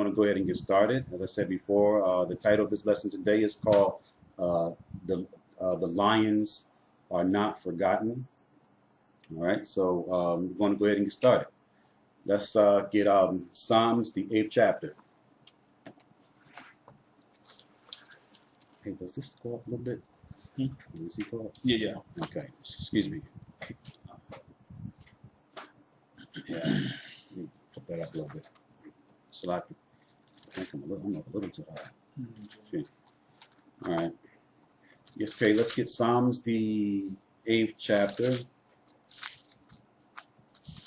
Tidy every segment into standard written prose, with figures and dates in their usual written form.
going to go ahead and get started. As I said before, the title of this lesson today is called the Lions Are Not Forgotten. All right, so we're going to go ahead and get started. Let's get Psalms, the 8th chapter. Hey, does this go up a little bit? Does he go up? Yeah. Okay, excuse me. Yeah, let me put that up a little bit. So I think I'm a little too high. Okay. All right. Okay, let's get Psalms, the 8th chapter.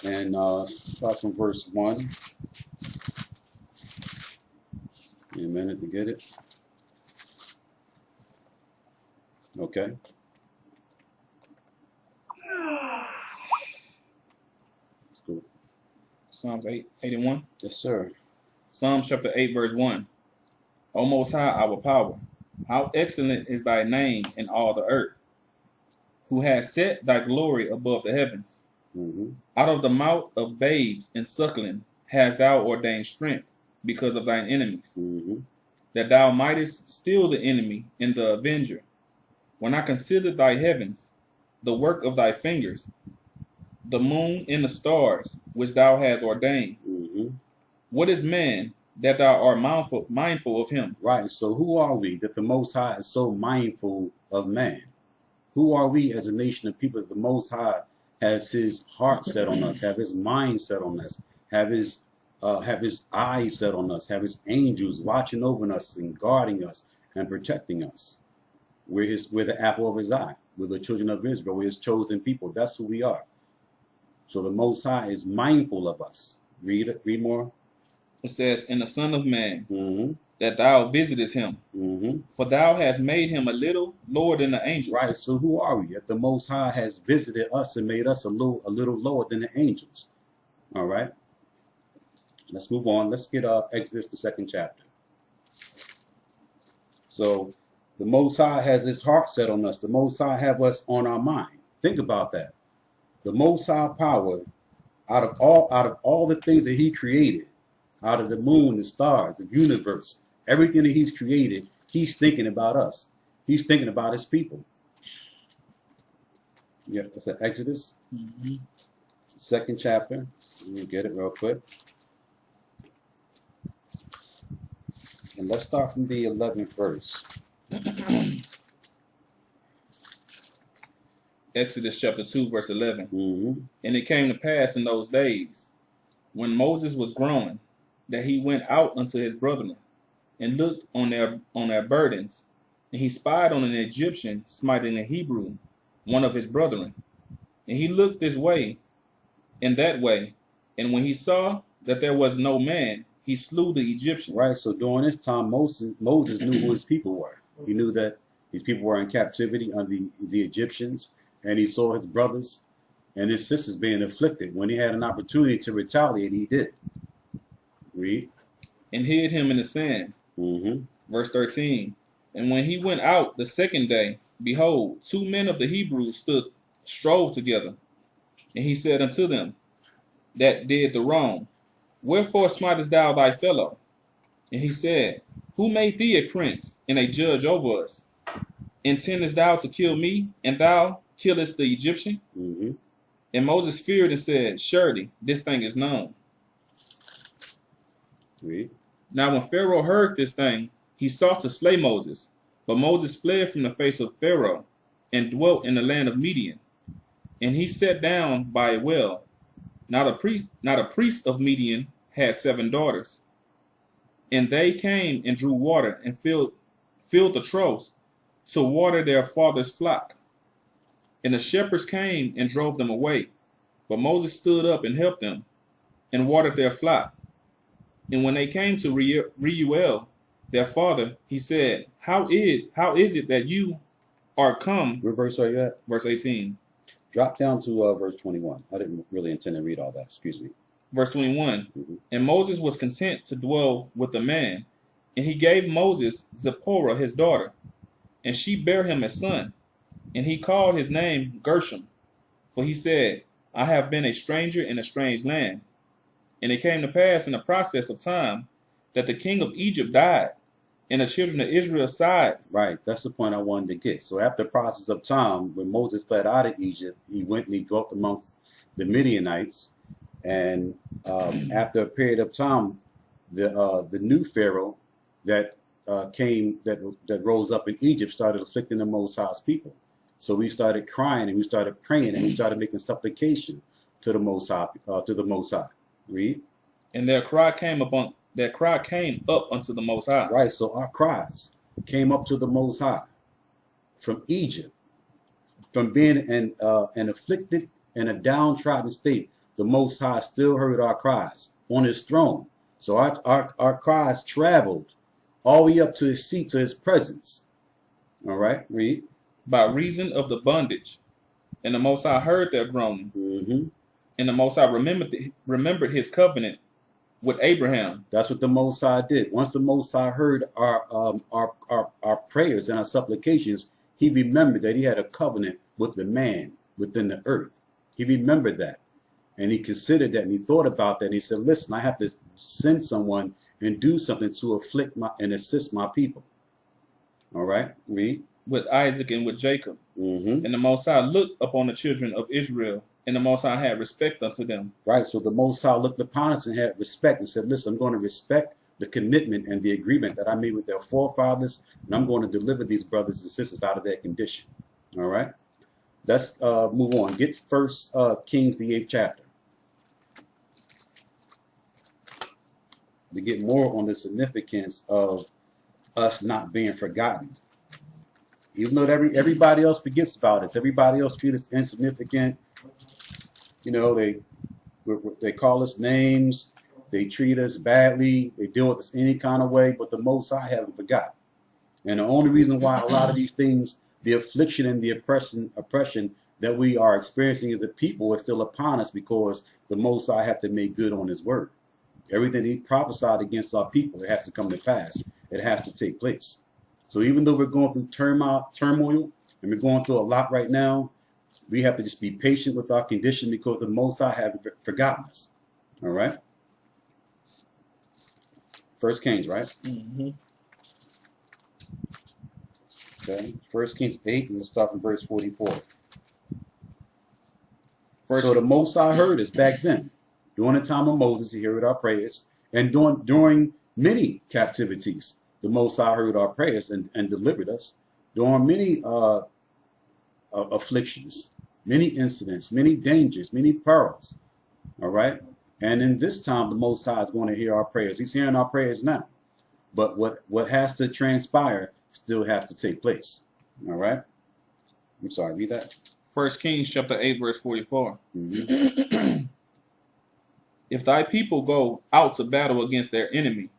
And start from verse 1. Need a minute to get it. Okay. Let's go. Psalms 81. Yes, sir. Psalms chapter 8, verse 1. O Most High, our power, how excellent is thy name in all the earth, who has set thy glory above the heavens. Out of the mouth of babes and suckling hast thou ordained strength because of thine enemies, that thou mightest still the enemy and the avenger. When I consider thy heavens, the work of thy fingers, the moon and the stars which thou hast ordained. What is man that thou art mindful of him? Right, so who are we that the Most High is so mindful of man? Who are we as a nation of people that the Most High has his heart set on us, have his mind set on us, have his eyes set on us, have his angels watching over us and guarding us and protecting us? We're the apple of his eye. We're the children of Israel. We're his chosen people. That's who we are. So the Most High is mindful of us. Read more. It says, "In the Son of Man, that thou visitest him, for thou hast made him a little lower than the angels." Right. So who are we? That the Most High has visited us and made us a little lower than the angels. All right. Let's move on. Let's get Exodus, the 2nd chapter. So the Most High has his heart set on us. The Most High have us on our mind. Think about that. The Most High power, out of all the things that he created, out of the moon, the stars, the universe, everything that he's created, he's thinking about us. He's thinking about his people. Yeah, that's an Exodus, 2nd chapter. Let me get it real quick. And let's start from the 11th verse. Exodus chapter 2, verse 11. And it came to pass in those days, when Moses was growing, that he went out unto his brethren, and looked on their burdens, and he spied on an Egyptian smiting a Hebrew, one of his brethren. And he looked this way and that way, and when he saw that there was no man, he slew the Egyptian. Right, so during this time, Moses knew who his people were. He knew that his people were in captivity under the Egyptians, and he saw his brothers and his sisters being afflicted. When he had an opportunity to retaliate, he did. Read. And hid him in the sand. Verse 13. And when he went out the 2nd day, behold, 2 men of the Hebrews strove together. And he said unto them that did the wrong, Wherefore smitest thou thy fellow? And he said, Who made thee a prince and a judge over us? Intendest thou to kill me, and thou killest the Egyptian? And Moses feared and said, Surely this thing is known. Read. Now when Pharaoh heard this thing, he sought to slay Moses. But Moses fled from the face of Pharaoh, and dwelt in the land of Midian. And he sat down by a well. Now the priest of Midian had 7 daughters. And they came and drew water, and filled the troughs to water their father's flock. And the shepherds came and drove them away. But Moses stood up and helped them, and watered their flock. And when they came to Reuel, their father, he said, How is it that you are come? What verse are you at? Verse 18. Drop down to verse 21. I didn't really intend to read all that. Excuse me. Verse 21. And Moses was content to dwell with the man, and he gave Moses Zipporah his daughter, and she bare him a son, and he called his name Gershom, for he said, I have been a stranger in a strange land. And it came to pass in the process of time that the king of Egypt died, and the children of Israel sighed. Right. That's the point I wanted to get. So after the process of time, when Moses fled out of Egypt, he went and he dwelt amongst the Midianites. And after a period of time, the new Pharaoh that that rose up in Egypt started afflicting the Most High's people. So we started crying and we started praying and we started making supplication to the Most High. Read. And their cry came up unto the Most High. Right. So our cries came up to the Most High from Egypt, from being an afflicted and a downtrodden state. The Most High still heard our cries on his throne. So our cries traveled all the way up to his seat, to his presence. All right, read. By reason of the bondage. And the Most High heard their groaning. Mm-hmm. And the Most High remembered his covenant with Abraham. That's what the Most High did. Once the Most High heard our prayers and our supplications, he remembered that he had a covenant with the man within the earth. He remembered that. And he considered that and he thought about that. And he said, listen, I have to send someone and do something to afflict and assist my people. All right, read. With Isaac and with Jacob. Mm-hmm. And the Most High looked upon the children of Israel, and the Most High had respect unto them. Right, so the Most High looked upon us and had respect and said, listen, I'm going to respect the commitment and the agreement that I made with their forefathers, and I'm going to deliver these brothers and sisters out of their condition. All right, let's move on. Get First Kings, the 8th chapter. To get more on the significance of us not being forgotten. Even though everybody else forgets about us, everybody else treats us insignificant. You know, they call us names, they treat us badly, they deal with us any kind of way, but the Most High haven't forgotten. And the only reason why a lot of these things, the affliction and the oppression that we are experiencing as a people is still upon us, because the Most High have to make good on his word. Everything he prophesied against our people, it has to come to pass. It has to take place. So even though we're going through turmoil, and we're going through a lot right now, we have to just be patient with our condition, because the Most High haven't forgotten us. All right? First Kings, right? Mm-hmm. Okay. First Kings 8, and we'll start from verse 44. So the Most High heard us back then. During the time of Moses, he heard our prayers. And during many captivities, the Most High heard our prayers and delivered us. During many afflictions, many incidents, many dangers, many perils. All right? And in this time, the Most High is going to hear our prayers. He's hearing our prayers now. But what has to transpire still has to take place. All right? I'm sorry, read that. First Kings chapter 8, verse 44. Mm-hmm. If thy people go out to battle against their enemy,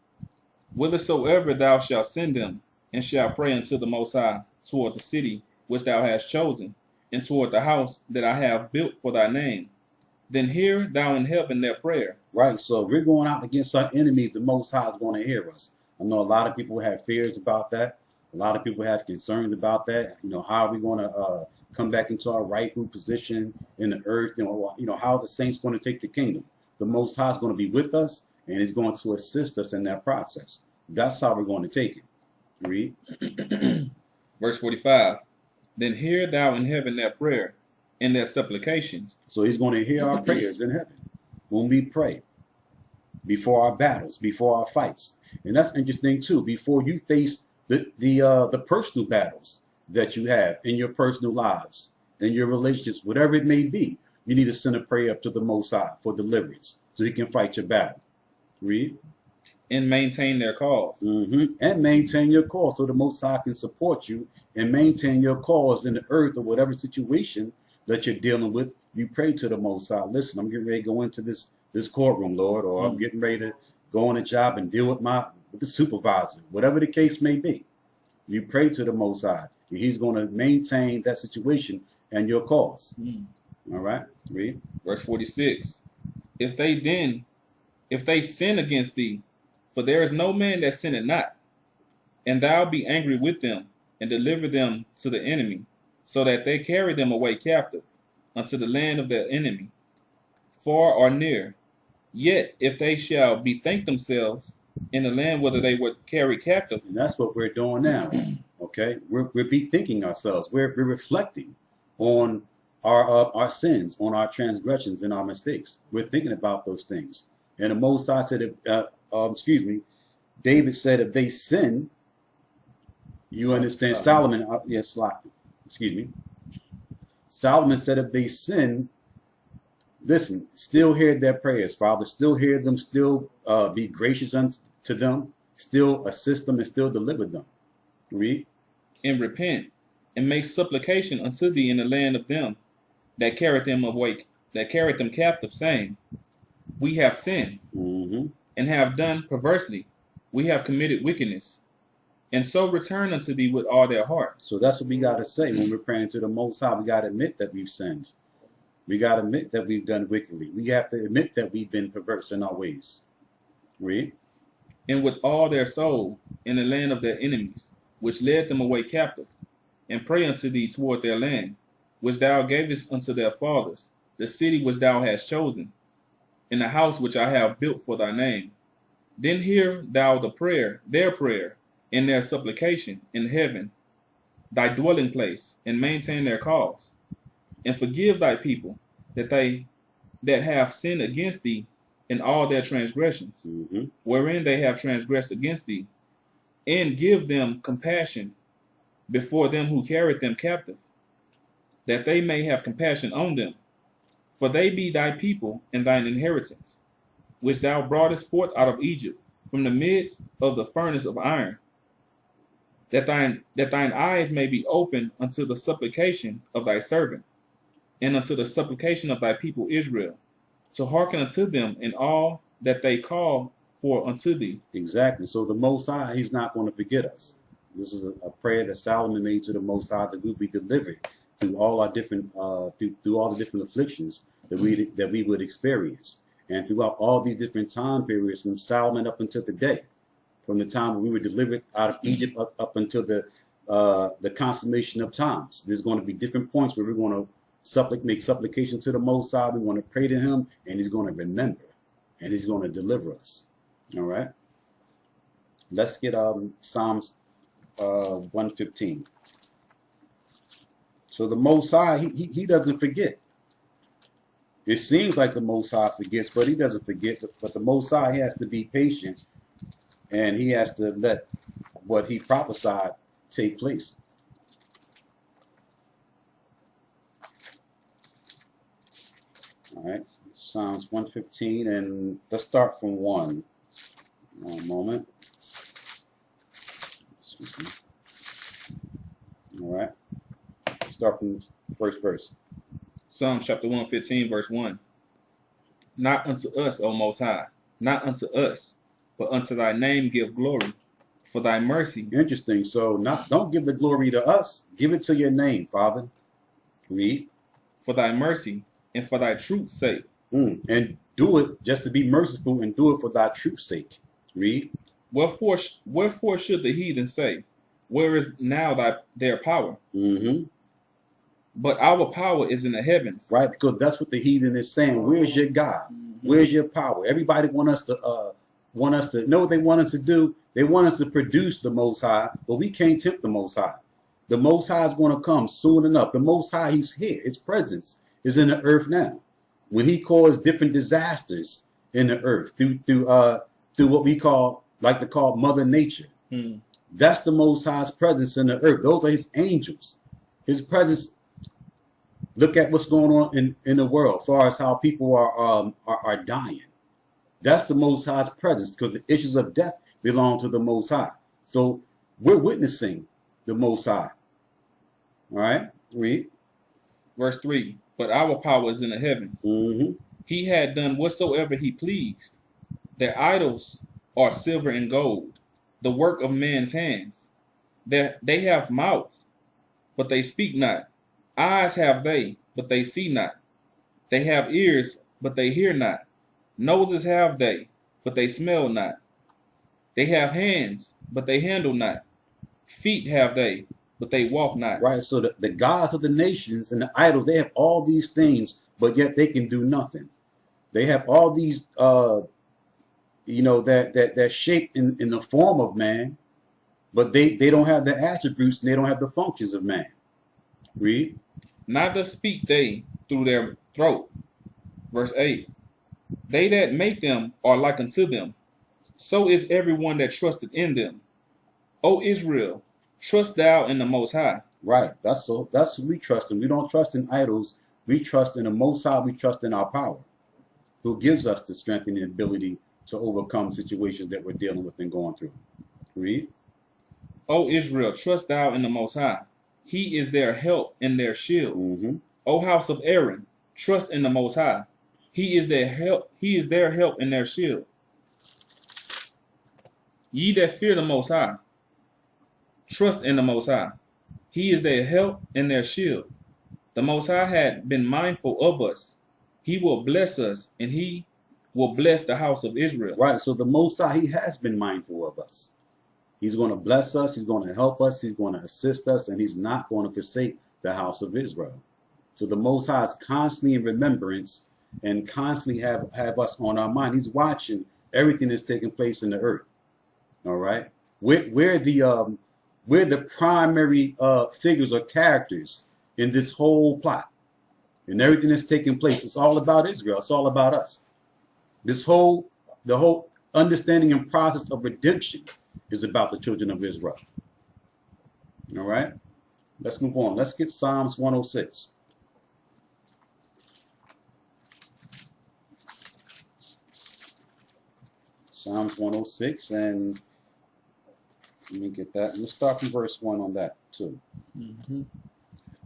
whithersoever thou shalt send them, and shall pray unto the Most High toward the city which thou hast chosen, and toward the house that I have built for thy name, then hear thou in heaven their prayer. Right, so if we're going out against our enemies, the Most High is going to hear us. I know a lot of people have fears about that. A lot of people have concerns about that. You know, how are we going to come back into our rightful position in the earth? You know, how are the saints going to take the kingdom? The Most High is going to be with us, and he's going to assist us in that process. That's how we're going to take it. Read. Verse 45. Then hear thou in heaven their prayer and their supplications. So he's going to hear our prayers in heaven when we pray, before our battles, before our fights. And that's interesting too. Before you face the personal battles that you have in your personal lives, in your relationships, whatever it may be, you need to send a prayer up to the Most High for deliverance, so he can fight your battle. Read. And maintain their cause. Mm-hmm. And maintain your cause, so the Most High can support you and maintain your cause in the earth, or whatever situation that you're dealing with. You pray to the Most High. Listen, I'm getting ready to go into this courtroom, Lord, or I'm getting ready to go on a job and deal with the supervisor, whatever the case may be. You pray to the Most High, and he's going to maintain that situation and your cause. All right, read. Verse 46. If they sin against thee, for there is no man that sinneth not, and thou be angry with them, and deliver them to the enemy, so that they carry them away captive unto the land of their enemy, far or near. Yet if they shall bethink themselves in the land whether they were carried captive. And that's what we're doing now. Okay, we're bethinking ourselves. We're reflecting on our sins, on our transgressions and our mistakes. We're thinking about those things. And the Most High said, David said, if they sin, you understand. Solomon, Solomon said, if they sin, listen, still hear their prayers, Father. Still hear them. Still be gracious unto them. Still assist them and still deliver them. Read. And repent and make supplication unto thee in the land of them that carried them away, that carried them captive, saying, we have sinned and have done perversely. We have committed wickedness, and so return unto thee with all their heart. So that's what we got to say when we're praying to the Most High. We got to admit that we've sinned. We got to admit that we've done wickedly. We have to admit that we've been perverse in our ways. Read. And with all their soul in the land of their enemies, which led them away captive, and pray unto thee toward their land, which thou gavest unto their fathers, the city which thou hast chosen, in the house which I have built for thy name. Then hear thou their prayer, and their supplication in heaven, thy dwelling place, and maintain their cause, and forgive thy people that have sinned against thee in all their transgressions, wherein they have transgressed against thee, and give them compassion before them who carried them captive, that they may have compassion on them. For they be thy people and thine inheritance, which thou broughtest forth out of Egypt, from the midst of the furnace of iron, that thine eyes may be opened unto the supplication of thy servant, and unto the supplication of thy people Israel, to hearken unto them in all that they call for unto thee. Exactly. So the Most High, he's not going to forget us. This is a prayer that Solomon made to the Most High, that we'll be delivered through all our different through all the different afflictions that we would experience, and throughout all these different time periods from Solomon up until today, from the time when we were delivered out of Egypt up until the consummation of times. There's going to be different points where we're going to make supplication to the Most High. We want to pray to him, and he's going to remember, and he's going to deliver us. All right. Let's get Psalms 115. So the Most High, he doesn't forget. It seems like the Most High forgets, but he doesn't forget. But the Most High, he has to be patient, and he has to let what he prophesied take place. All right, Psalms 115, and let's start from 1. One moment. Excuse me. All right. Start from the first verse. Psalm chapter 115, verse 1. Not unto us, O Most High, not unto us, but unto thy name give glory, for thy mercy. Interesting. So don't give the glory to us. Give it to your name, Father. Read. For thy mercy and for thy truth's sake. And do it just to be merciful, and do it for thy truth's sake. Read. Wherefore should the heathen say, where is now their power? But our power is in the heavens. Right, because that's what the heathen is saying. Where's your God? Where's your power? Everybody want us to know what they want us to do. They want us to produce the Most High, but we can't tempt the Most High. The Most High is going to come soon enough. The Most High, he's here. His presence is in the earth now. When he caused different disasters in the earth through what we like to call Mother Nature. That's the Most High's presence in the earth. Those are his angels. His presence. Look at what's going on in the world as far as how people are dying. That's the Most High's presence, because the issues of death belong to the Most High. So we're witnessing the Most High. All right, read. Verse 3. But our power is in the heavens. He had done whatsoever he pleased. Their idols are silver and gold, the work of man's hands. They have mouths, but they speak not. Eyes have they, but they see not. They have ears, but they hear not. Noses have they, but they smell not. They have hands, but they handle not. Feet have they, but they walk not. Right, so the gods of the nations and the idols, they have all these things, but yet they can do nothing. They have all these that shape in the form of man, but they don't have the attributes and they don't have the functions of man. Read. Neither speak they through their throat. Verse 8. They that make them are like unto them. So is everyone that trusted in them. O Israel, trust thou in the Most High. Right. That's who we trust in. We don't trust in idols. We trust in the Most High. We trust in our power, who gives us the strength and the ability to overcome situations that we're dealing with and going through. Read. O Israel, trust thou in the Most High. He is their help and their shield. Mm-hmm. O house of Aaron, trust in the Most High. He is their help. He is their help and their shield. Ye that fear the Most High, trust in the Most High. He is their help and their shield. The Most High had been mindful of us. He will bless us, and he will bless the house of Israel. Right. So the Most High, he has been mindful of us. He's going to bless us. He's going to help us. He's going to assist us, and he's not going to forsake the house of Israel. So the Most High is constantly in remembrance and constantly have us on our mind. He's watching everything that's taking place in the earth. All right. We're the primary figures or characters in this whole plot. And everything that's taking place, it's all about Israel. It's all about us. The whole understanding and process of redemption is about the children of Israel. All right. Let's move on. Let's get Psalms 106. Psalms 106, and let me get that. Let's start from verse 1 on that too. Mm-hmm.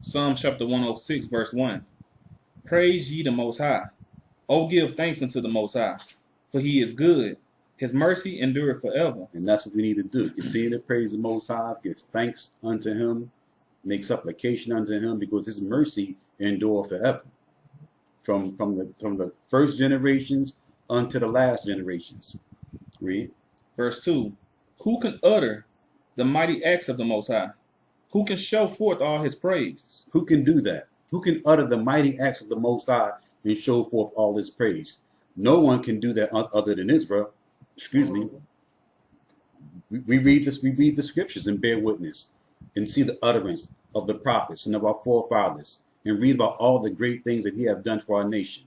Psalm chapter 106, verse 1. Praise ye the Most High. O give thanks unto the Most High, for he is good. His mercy endureth forever. And that's what we need to do. Continue to praise the Most High, give thanks unto him, make supplication unto him, because his mercy endure forever. From the first generations unto the last generations. Read. Verse 2. Who can utter the mighty acts of the Most High? Who can show forth all his praise? Who can do that? Who can utter the mighty acts of the Most High and show forth all his praise? No one can do that other than Israel. Excuse me. We read this. We read the scriptures and bear witness and see the utterance of the prophets and of our forefathers and read about all the great things that he have done for our nation.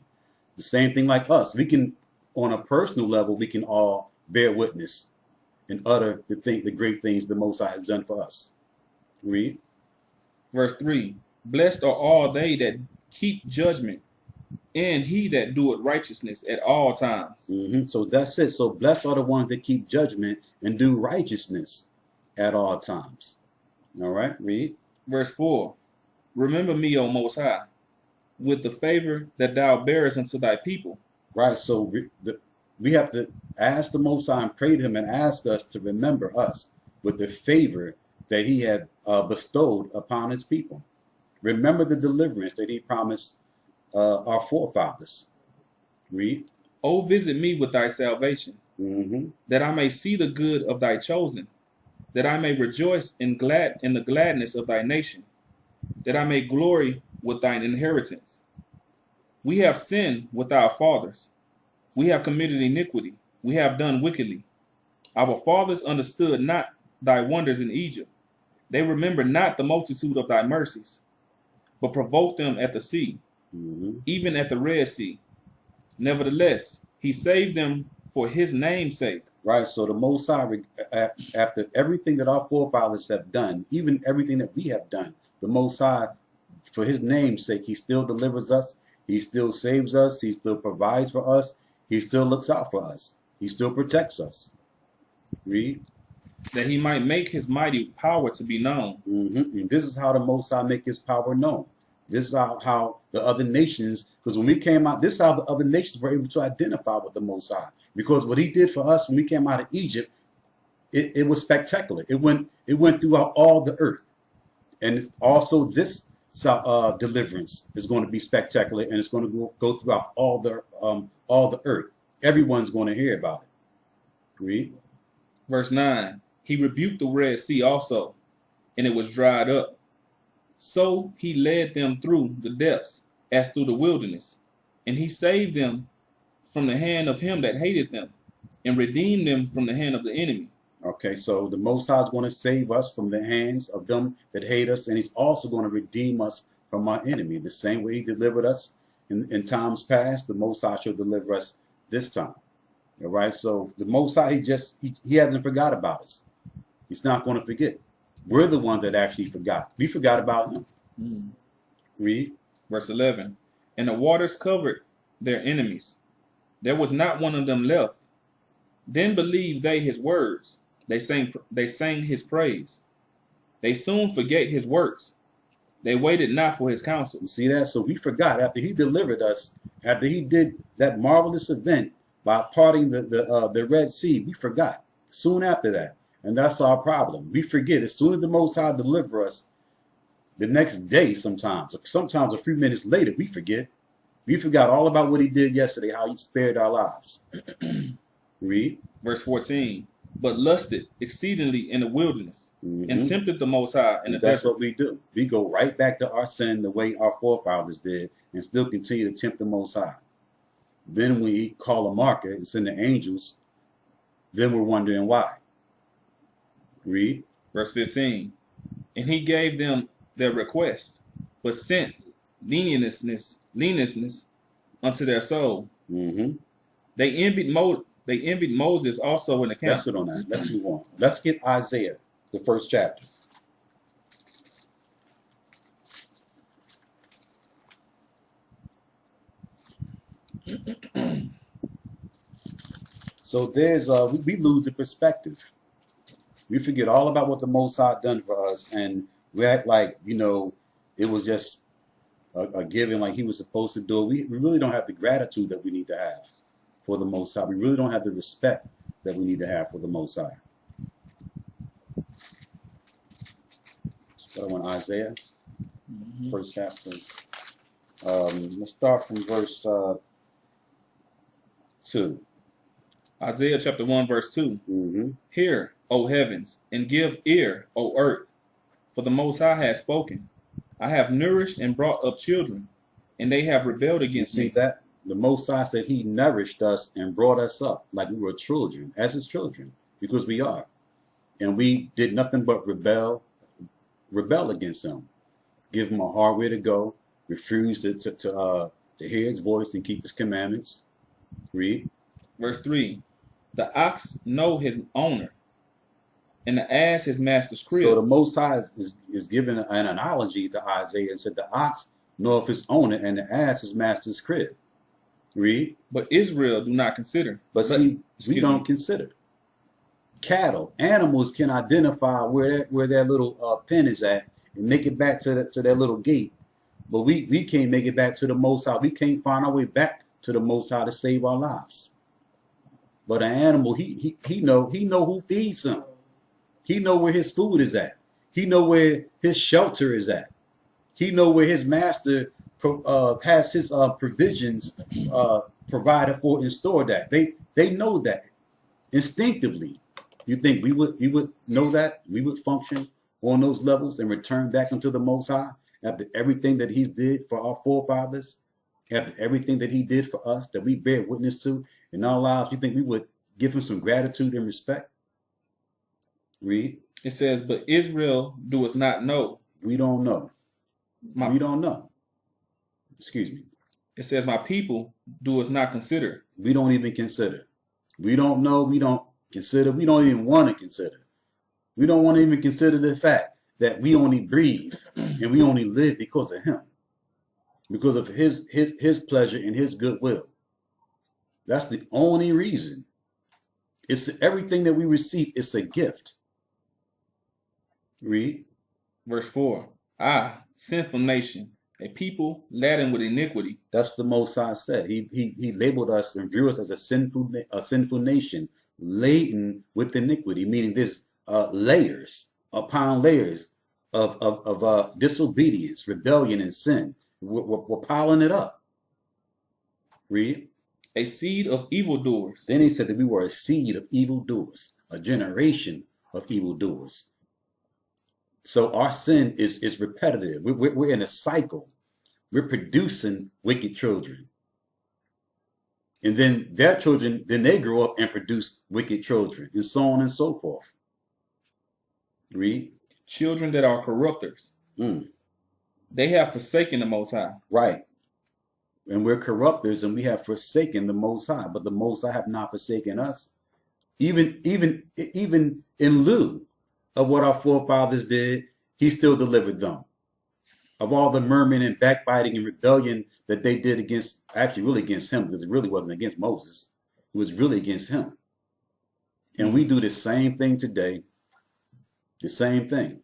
The same thing like us. We can, on a personal level, we can all bear witness and utter the great things the Most High has done for us. Read. Verse 3. Blessed are all they that keep judgment, and he that doeth righteousness at all times. Mm-hmm. So that's it. So blessed are the ones that keep judgment and do righteousness at all times. All right, read. Verse 4. Remember me, O Most High, with the favor that thou bearest unto thy people. Right. So we have to ask the Most High and pray to him and ask us to remember us with the favor that he had bestowed upon his people. Remember the deliverance that he promised our forefathers. Read. O visit me with thy salvation, that I may see the good of thy chosen, that I may rejoice in the gladness of thy nation, that I may glory with thine inheritance. We have sinned with our fathers. We have committed iniquity. We have done wickedly. Our fathers understood not thy wonders in Egypt. They remembered not the multitude of thy mercies, but provoked them at the sea, even at the Red Sea. Nevertheless, he saved them for his name's sake. Right. So the Most High, after everything that our forefathers have done, even everything that we have done, the Most High, for his name's sake, he still delivers us. He still saves us. He still provides for us. He still looks out for us. He still protects us. Read. That he might make his mighty power to be known. And this is how the Most High make his power known. This is how the other nations, because when we came out, this is how the other nations were able to identify with the Most High. Because what he did for us when we came out of Egypt, it was spectacular. It went throughout all the earth. And also this deliverance is going to be spectacular, and it's going to go throughout all the earth. Everyone's going to hear about it. Read. Verse 9. He rebuked the Red Sea also, and it was dried up. So he led them through the depths as through the wilderness, and he saved them from the hand of him that hated them, and redeem them from the hand of the enemy. Okay, so the Most High is going to save us from the hands of them that hate us, and he's also going to redeem us from our enemy. The same way he delivered us in times past, the Most High shall deliver us this time. All right, so the Most High, he hasn't forgot about us. He's not going to forget. We're the ones that actually forgot. We forgot about him. Read. Verse 11. And the waters covered their enemies. There was not one of them left. Then believed they his words. They sang his praise. They soon forget his works. They waited not for his counsel. You see that? So we forgot after he delivered us, after he did that marvelous event by parting the Red Sea, we forgot soon after that. And that's our problem. We forget as soon as the Most High deliver us, the next day sometimes a few minutes later, we forget. We forgot all about what he did yesterday, how he spared our lives. Read. Verse 14. But lusted exceedingly in the wilderness, and tempted the Most High in the That's desert. what we do. We go right back to our sin the way our forefathers did, and still continue to tempt the Most High. Then we call a marker and send the angels. Then we're wondering why. Read. Verse 15. And he gave them their request, but sent leniency unto their soul. They envied Moses also in the camp. That's it on that. Let's move on. Let's get Isaiah, the first chapter. So there's we lose the perspective. We forget all about what the Most High done for us, and we act like, you know, it was just a given, like he was supposed to do it. We really don't have the gratitude that we need to have for the Most High. We really don't have the respect that we need to have for the Most High. So I want Isaiah, first chapter. Let's start from verse 2. Isaiah chapter 1, verse 2. Hear, O heavens, and give ear, O earth, for the Most High has spoken. I have nourished and brought up children, and they have rebelled against me. You see that? The Most High said he nourished us and brought us up like we were children, as his children, because we are. And we did nothing but rebel against him, give him a hard way to go, refuse to hear his voice and keep his commandments. Read. Verse 3. The ox know his owner, and the ass his master's crib. So the Most High is giving an analogy to Isaiah and said the ox knoweth his owner and the ass his master's crib. Read. But Israel do not consider. But see, we don't consider. Cattle, animals can identify where their little pen is at and make it back to their little gate. But we can't make it back to the Most High. We can't find our way back to the Most High to save our lives. But an animal, he know who feeds him. He know where his food is at. He know where his shelter is at. He know where his master has his provisions provided for and stored at. They know that instinctively. You think we would know that? We would function on those levels and return back into the Most High after everything that he's did for our forefathers, after everything that he did for us that we bear witness to in our lives? You think we would give him some gratitude and respect? Read. It says, but Israel doeth not know. We don't know. We don't know. Excuse me. It says, my people doeth not consider. We don't even consider. We don't know. We don't consider. We don't even want to consider. We don't want to even consider the fact that we only breathe and we only live because of him, because of his pleasure and his goodwill. That's the only reason. It's everything that we receive. It's a gift. Read. Verse 4. Ah, sinful nation, a people laden with iniquity. That's the Most High said. He labeled us and viewed us as a sinful nation, laden with iniquity, meaning there's layers upon layers of disobedience, rebellion, and sin. We're piling it up. Read. A seed of evildoers. Then he said that we were a seed of evildoers, a generation of evildoers. So our sin is repetitive. We're in a cycle. We're producing wicked children. And then their children, then they grow up and produce wicked children, and so on and so forth. Read. Children that are corrupters. They have forsaken the Most High. Right. And we're corrupters, and we have forsaken the Most High, but the Most High have not forsaken us. Even in lieu of what our forefathers did, he still delivered them. Of all the murmuring and backbiting and rebellion that they did against, actually really against him, because it really wasn't against Moses. It was really against him. And we do the same thing today. The same thing.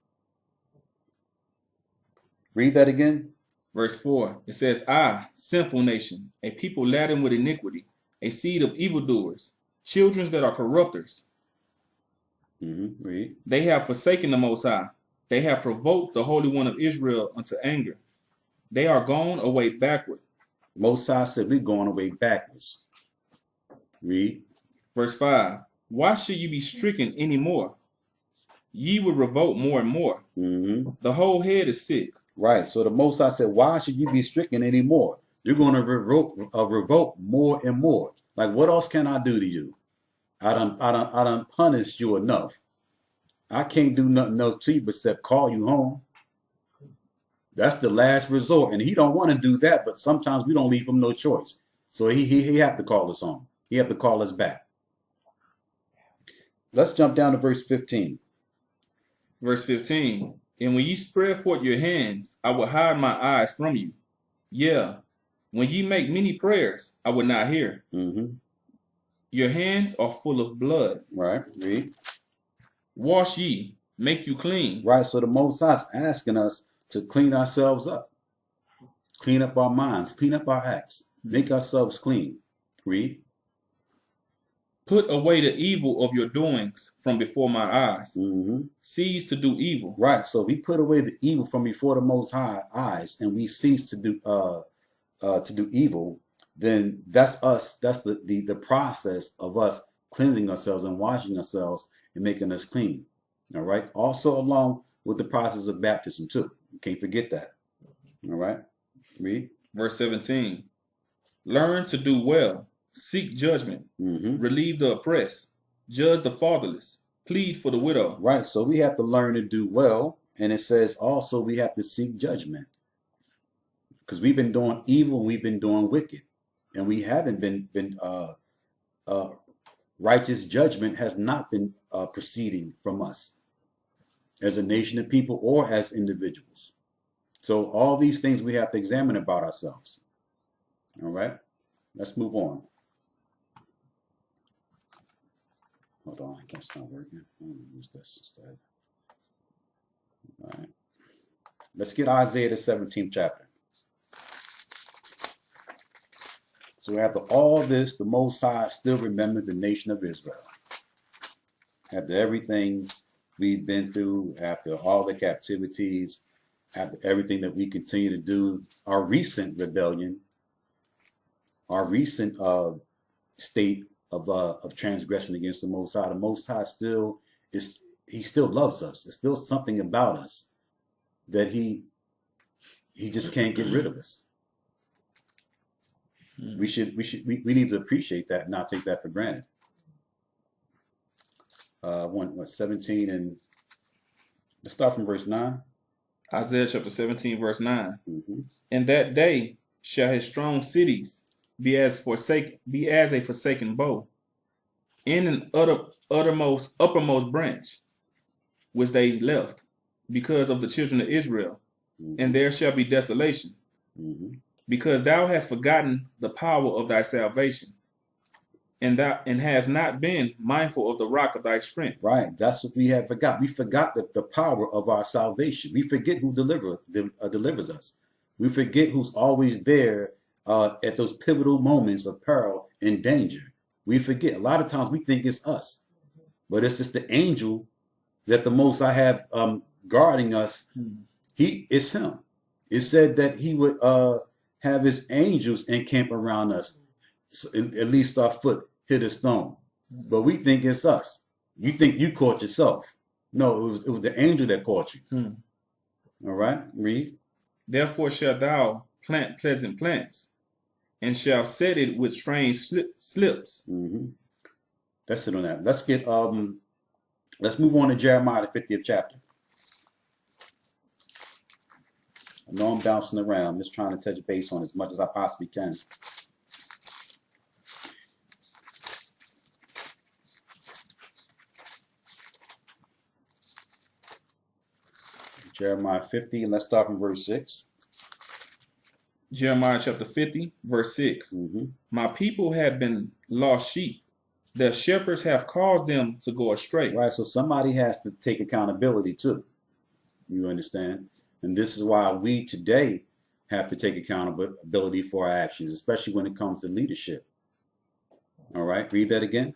Read that again. Verse 4, it says, I, sinful nation, a people laden with iniquity, a seed of evildoers, children that are corrupters. Read. They have forsaken the Most High. They have provoked the Holy One of Israel unto anger. They are gone away backward. Most High said we're going away backwards. Read. Verse 5, why should you be stricken any more? Ye will revolt more and more. The whole head is sick. Right. So the Most High said, why should you be stricken anymore? You're going to revolt more and more. Like, what else can I do to you? I done punished you enough. I can't do nothing else to you except call you home. That's the last resort. And he don't want to do that, but sometimes we don't leave him no choice. So he have to call us home. He have to call us back. Let's jump down to verse 15. Verse 15, and when ye spread forth your hands, I will hide my eyes from you. Yeah, when ye make many prayers, I will not hear. Your hands are full of blood. Right. Read. Wash ye, make you clean. Right. So the Most High is asking us to clean ourselves up. Clean up our minds. Clean up our acts. Make ourselves clean. Read. Put away the evil of your doings from before my eyes. Cease to do evil. Right. So we put away the evil from before the Most High eyes, and we cease to do evil. Then that's us. That's the process of us cleansing ourselves and washing ourselves and making us clean. All right. Also along with the process of baptism too. You can't forget that. All right. Read. Verse 17. Learn to do well. Seek judgment, relieve the oppressed, judge the fatherless, plead for the widow. Right. So we have to learn to do well. And it says also we have to seek judgment. Because we've been doing evil and we've been doing wicked. And we haven't been righteous judgment has not been proceeding from us as a nation of people or as individuals. So all these things we have to examine about ourselves. All right. Let's move on. Hold on, I guess it's not working. I'm going to use this instead. All right. Let's get Isaiah the 17th chapter. So after all this, the Most High still remembers the nation of Israel. After everything we've been through, after all the captivities, after everything that we continue to do, our recent rebellion, our recent state of transgression against the Most High still he still loves us. There's still something about us that he just can't get rid of us. We need to appreciate that and not take that for granted. 17 and let's start from verse 9. Isaiah chapter 17, verse 9. In that day shall his strong cities be as a forsaken bow, in an uppermost branch, which they left, because of the children of Israel, and there shall be desolation, because thou hast forgotten the power of thy salvation, and has not been mindful of the rock of thy strength. Right, that's what we have forgot. We forgot the power of our salvation. We forget who delivers us. We forget who's always there at those pivotal moments of peril and danger. We forget. A lot of times we think it's us, but it's just the angel that the Most High have guarding us. It's him. It said that he would have his angels encamp around us, so at least our foot hit a stone. But we think it's us. You think you caught yourself. No, it was the angel that caught you. All right, read. Therefore shalt thou plant pleasant plants, and shall set it with strange slips. That's it on that. Let's move on to Jeremiah, the 50th chapter. I know I'm bouncing around. I'm just trying to touch base on as much as I possibly can. Jeremiah 50, and let's start from verse 6. Jeremiah chapter 50, verse 6. My people have been lost sheep. Their shepherds have caused them to go astray. Right, so somebody has to take accountability too. You understand? And this is why we today have to take accountability for our actions, especially when it comes to leadership. All right, read that again.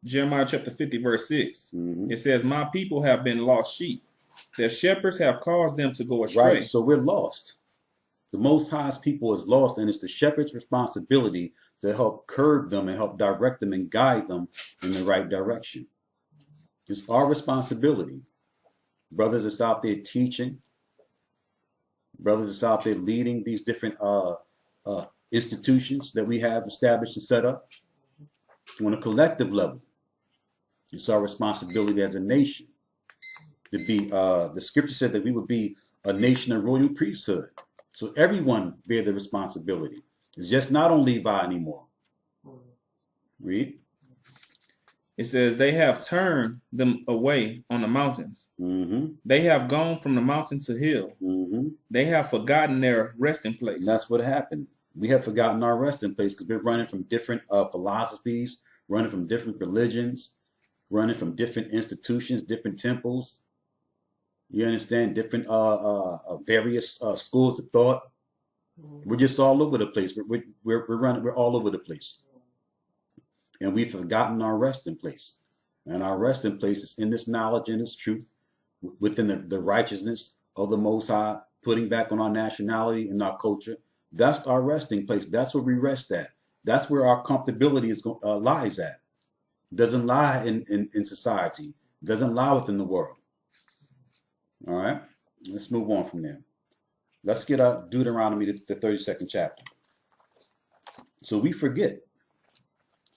Jeremiah chapter 50, verse 6. It says, my people have been lost sheep. Their shepherds have caused them to go astray. Right, so we're lost. The Most High's people is lost, and it's the shepherd's responsibility to help curb them and help direct them and guide them in the right direction. It's our responsibility. Brothers that's out there teaching, brothers that's out there leading these different institutions that we have established and set up on a collective level. It's our responsibility as a nation to be, the scripture said that we would be a nation of royal priesthood. So everyone bear the responsibility. It's just not on Levi anymore. Read. It says, they have turned them away on the mountains. They have gone from the mountain to hill. They have forgotten their resting place. And that's what happened. We have forgotten our resting place because we're running from different philosophies, running from different religions, running from different institutions, different temples. You understand? Different various schools of thought. We're just all over the place. We're running. We're all over the place, and we've forgotten our resting place. And our resting place is in this knowledge and this truth, within the righteousness of the Most High, putting back on our nationality and our culture. That's our resting place. That's where we rest at. That's where our comfortability lies at. Doesn't lie in society. Doesn't lie within the world. All right, let's move on from there. Let's get Deuteronomy, the 32nd chapter. So we forget.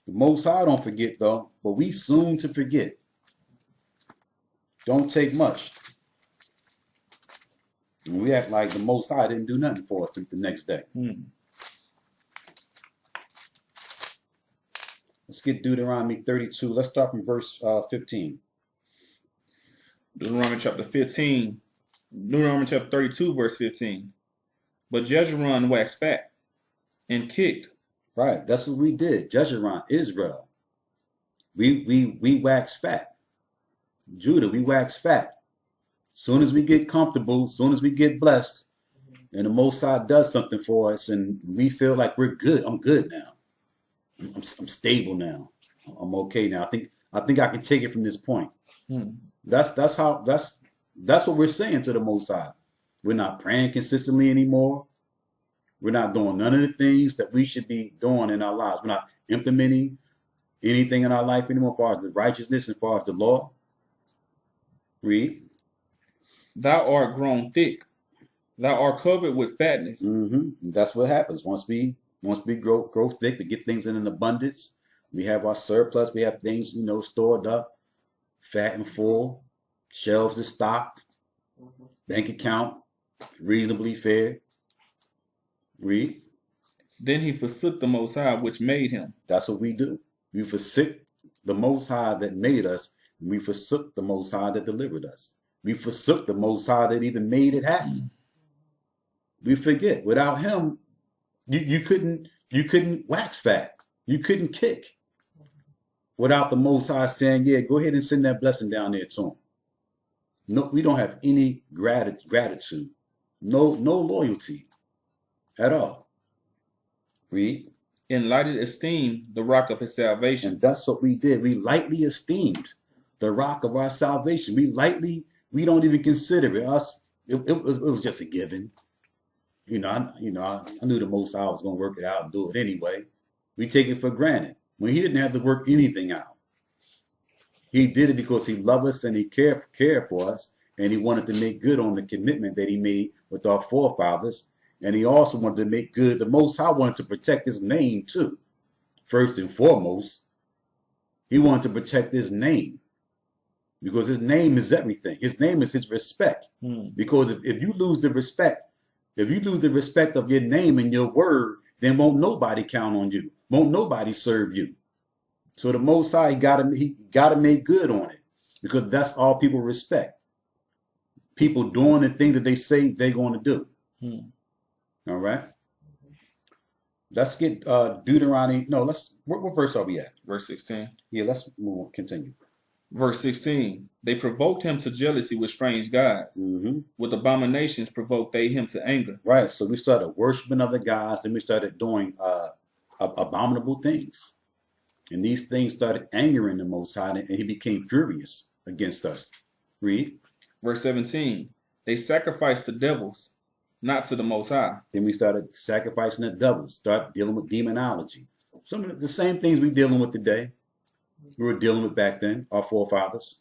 The Most High don't forget though, but we soon to forget. Don't take much. And we act like the Most High didn't do nothing for us the next day. Let's get Deuteronomy 32. Let's start from verse 15. Deuteronomy chapter 32, verse 15. But Jeshurun waxed fat and kicked. Right, that's what we did. Jeshurun, Israel. We wax fat. Judah, we wax fat. Soon as we get comfortable, soon as we get blessed, and the Most High does something for us, and we feel like we're good. I'm good now. I'm stable now. I'm okay now. I think I can take it from this point. That's what we're saying to the Most High. We're not praying consistently anymore. We're not doing none of the things that we should be doing in our lives. We're not implementing anything in our life anymore as far as the righteousness and as far as the law. Read. Thou art grown thick. Thou art covered with fatness. That's what happens. Once we grow thick, we get things in an abundance. We have our surplus. We have things, stored up, fat and full. Shelves are stocked. Bank account reasonably fair. Read. Then he forsook the Most High, which made him. That's what we do. We forsook the Most High that made us. And we forsook the Most High that delivered us. We forsook the Most High that even made it happen. We forget. Without him, you couldn't wax fat. You couldn't kick. Without the Most High saying, yeah, go ahead and send that blessing down there to him. No, we don't have any gratitude. No loyalty at all. Read. In lightly esteemed the rock of his salvation. And that's what we did. We lightly esteemed the rock of our salvation. We don't even consider it. It was just a given. I knew the Most High was going to work it out and do it anyway. We take it for granted. When he didn't have to work anything out. He did it because he loved us and he cared for us. And he wanted to make good on the commitment that he made with our forefathers. And he also wanted to make good. The Most High wanted to protect his name too. First and foremost, he wanted to protect his name. Because his name is everything. His name is his respect. Because if you lose the respect, of your name and your word, then won't nobody count on you. Won't nobody serve you. So the Most High, he gotta make good on it. Because that's all people respect. People doing the thing that they say they're going to do. All right. Let's get Deuteronomy. No, what verse are we at? Verse 16. Yeah, let's move on, continue. Verse 16, they provoked him to jealousy with strange gods. With abominations provoked they him to anger. Right, so we started worshiping other gods, then we started doing abominable things. And these things started angering the Most High, and he became furious against us. Read. Verse 17, they sacrificed to devils, not to the Most High. Then we started sacrificing the devils, start dealing with demonology. Some of the same things we're dealing with today. We were dealing with back then, our forefathers.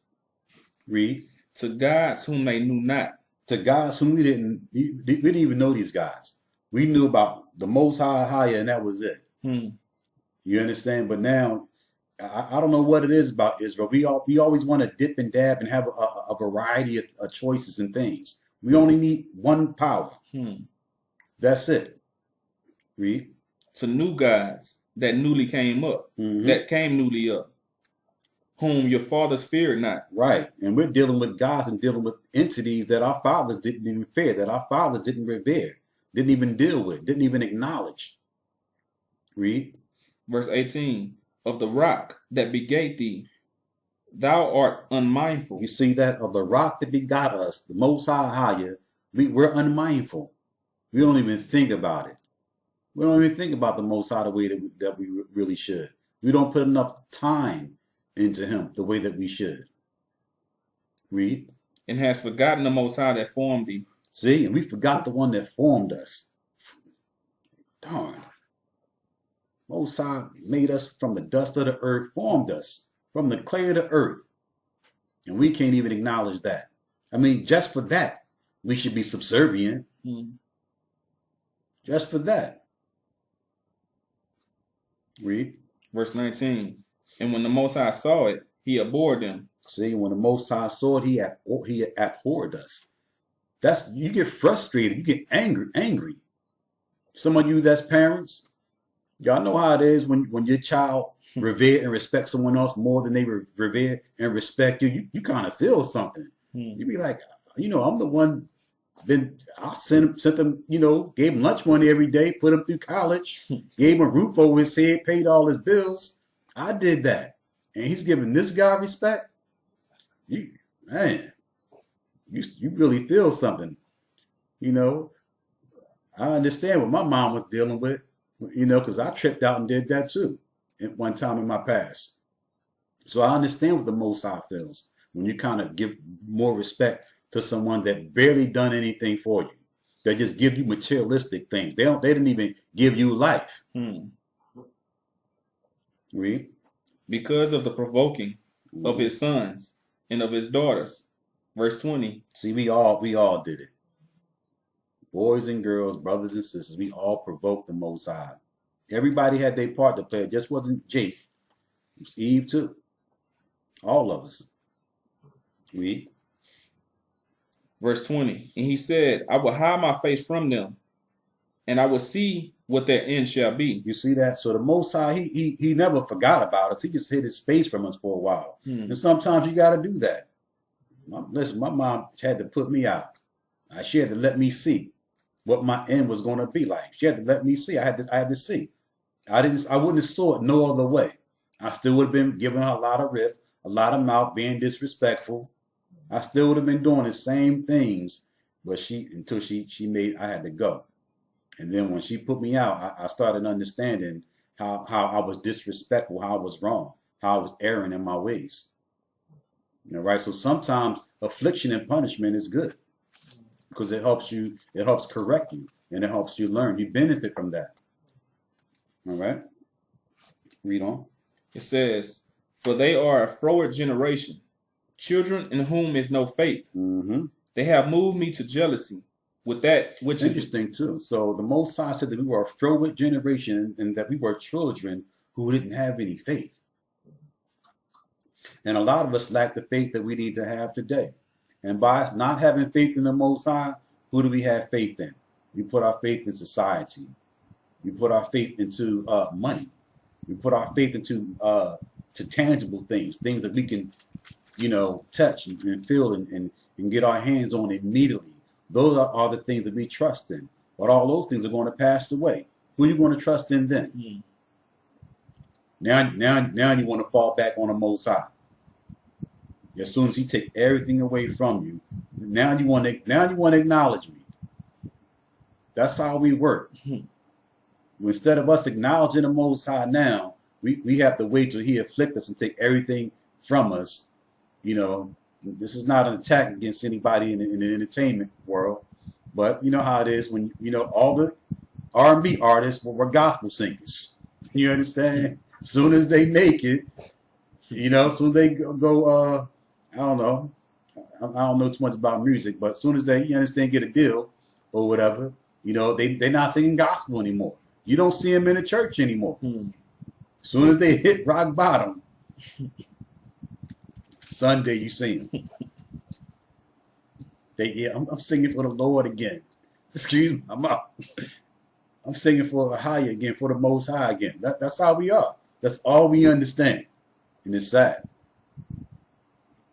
Read. To gods whom they knew not. To gods whom we didn't even know these gods. We knew about the Most High, and that was it. You understand? But now, I don't know what it is about Israel. We always want to dip and dab and have a variety of choices and things. We only need one power. That's it. Read. To new gods that newly came up, that came newly up, whom your fathers feared not. Right. And we're dealing with gods and dealing with entities that our fathers didn't even fear, that our fathers didn't revere, didn't even deal with, didn't even acknowledge. Read. Verse 18, of the rock that begat thee, thou art unmindful. You see that? Of the rock that begot us, the Most High, we're unmindful. We don't even think about it. We don't even think about the Most High the way that we really should. We don't put enough time into him the way that we should. Read. And has forgotten the Most High that formed thee. See, and we forgot the one that formed us. Darn. Most High made us from the dust of the earth, formed us from the clay of the earth. And we can't even acknowledge that. I mean, just for that, we should be subservient. Just for that. Read. Verse 19. And when the Most High saw it, he abhorred them. See, when the Most High saw it, he abhorred us. You get frustrated, you get angry. Some of you that's parents, y'all know how it is when your child revere and respect someone else more than they revere and respect you. You kind of feel something. You be like, I'm the one. I sent them, gave him lunch money every day, put him through college, gave him a roof over his head, paid all his bills. I did that. And he's giving this guy respect. You really feel something. I understand what my mom was dealing with, because I tripped out and did that too at one time in my past. So I understand what the Most High feels when you kind of give more respect to someone that barely done anything for you. They just give you materialistic things. They didn't even give you life. Read. Because of the provoking of his sons and of his daughters. Verse 20. See, we all did it. Boys and girls, brothers and sisters, we all provoked the Most High. Everybody had their part to play. It just wasn't Jake. It was Eve too. All of us. Read. Verse 20. And he said, I will hide my face from them, and I will see what their end shall be. You see that? So the Most High, he never forgot about us. He just hid his face from us for a while. And sometimes you got to do that. Listen, my mom had to put me out. She had to let me see what my end was going to be like. She had to let me see. I had to see. I wouldn't have saw it no other way. I still would have been giving her a lot of riff, a lot of mouth, being disrespectful. I still would have been doing the same things, but until she made, I had to go. And then when she put me out, I started understanding how I was disrespectful, how I was wrong, how I was erring in my ways. Right? So sometimes affliction and punishment is good because it helps correct you, and it helps you learn. You benefit from that. All right? Read on. It says, for they are a froward generation, children in whom is no faith. They have moved me to jealousy with that which is Interesting too. So the Most High said that we were a froward generation and that we were children who didn't have any faith. And a lot of us lack the faith that we need to have today. And by us not having faith in the Most High, who do we have faith in? We put our faith in society. We put our faith into money. We put our faith into to tangible things, things that we can, touch and feel and get our hands on immediately. Those are the things that we trust in. But all those things are going to pass away. Who are you going to trust in then? Now you want to fall back on the Most High. As soon as He take everything away from you, now you want to acknowledge me. That's how we work. Instead of us acknowledging the Most High now, we have to wait till He afflict us and take everything from us. This is not an attack against anybody in the entertainment world, but you know how it is when all the R&B artists were gospel singers. You understand? As soon as they make it, soon they go. I don't know. I don't know too much about music, but as soon as they get a deal or whatever, they're not singing gospel anymore. You don't see them in the church anymore. As soon as they hit rock bottom, Sunday you see them. I'm singing for the Lord again. Excuse me, I'm out. I'm singing for the higher again, for the Most High again. That's how we are. That's all we understand. And it's sad.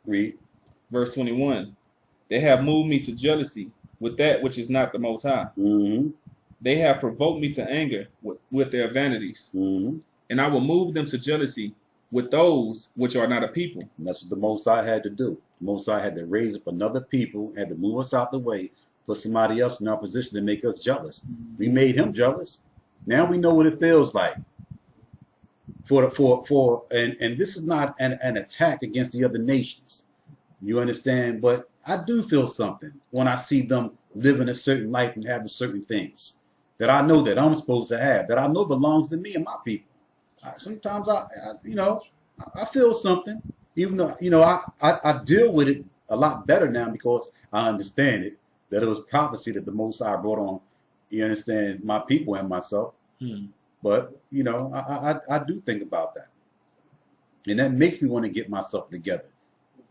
Read. Verse 21. They have moved me to jealousy with that which is not the Most High. Mm-hmm. They have provoked me to anger with their vanities. Mm-hmm. And I will move them to jealousy with those which are not a people. And that's what the Most High had to do. The Most High had to raise up another people, had to move us out the way, put somebody else in our position to make us jealous. We made Him jealous. Now we know what it feels like. And this is not an attack against the other nations. You understand? But I do feel something when I see them living a certain life and having certain things that I know that I'm supposed to have, that I know belongs to me and my people. Sometimes I feel something, even though I deal with it a lot better now because I understand it, that it was prophecy that the Most High brought on, you understand, my people and myself. But, I do think about that. And that makes me want to get myself together.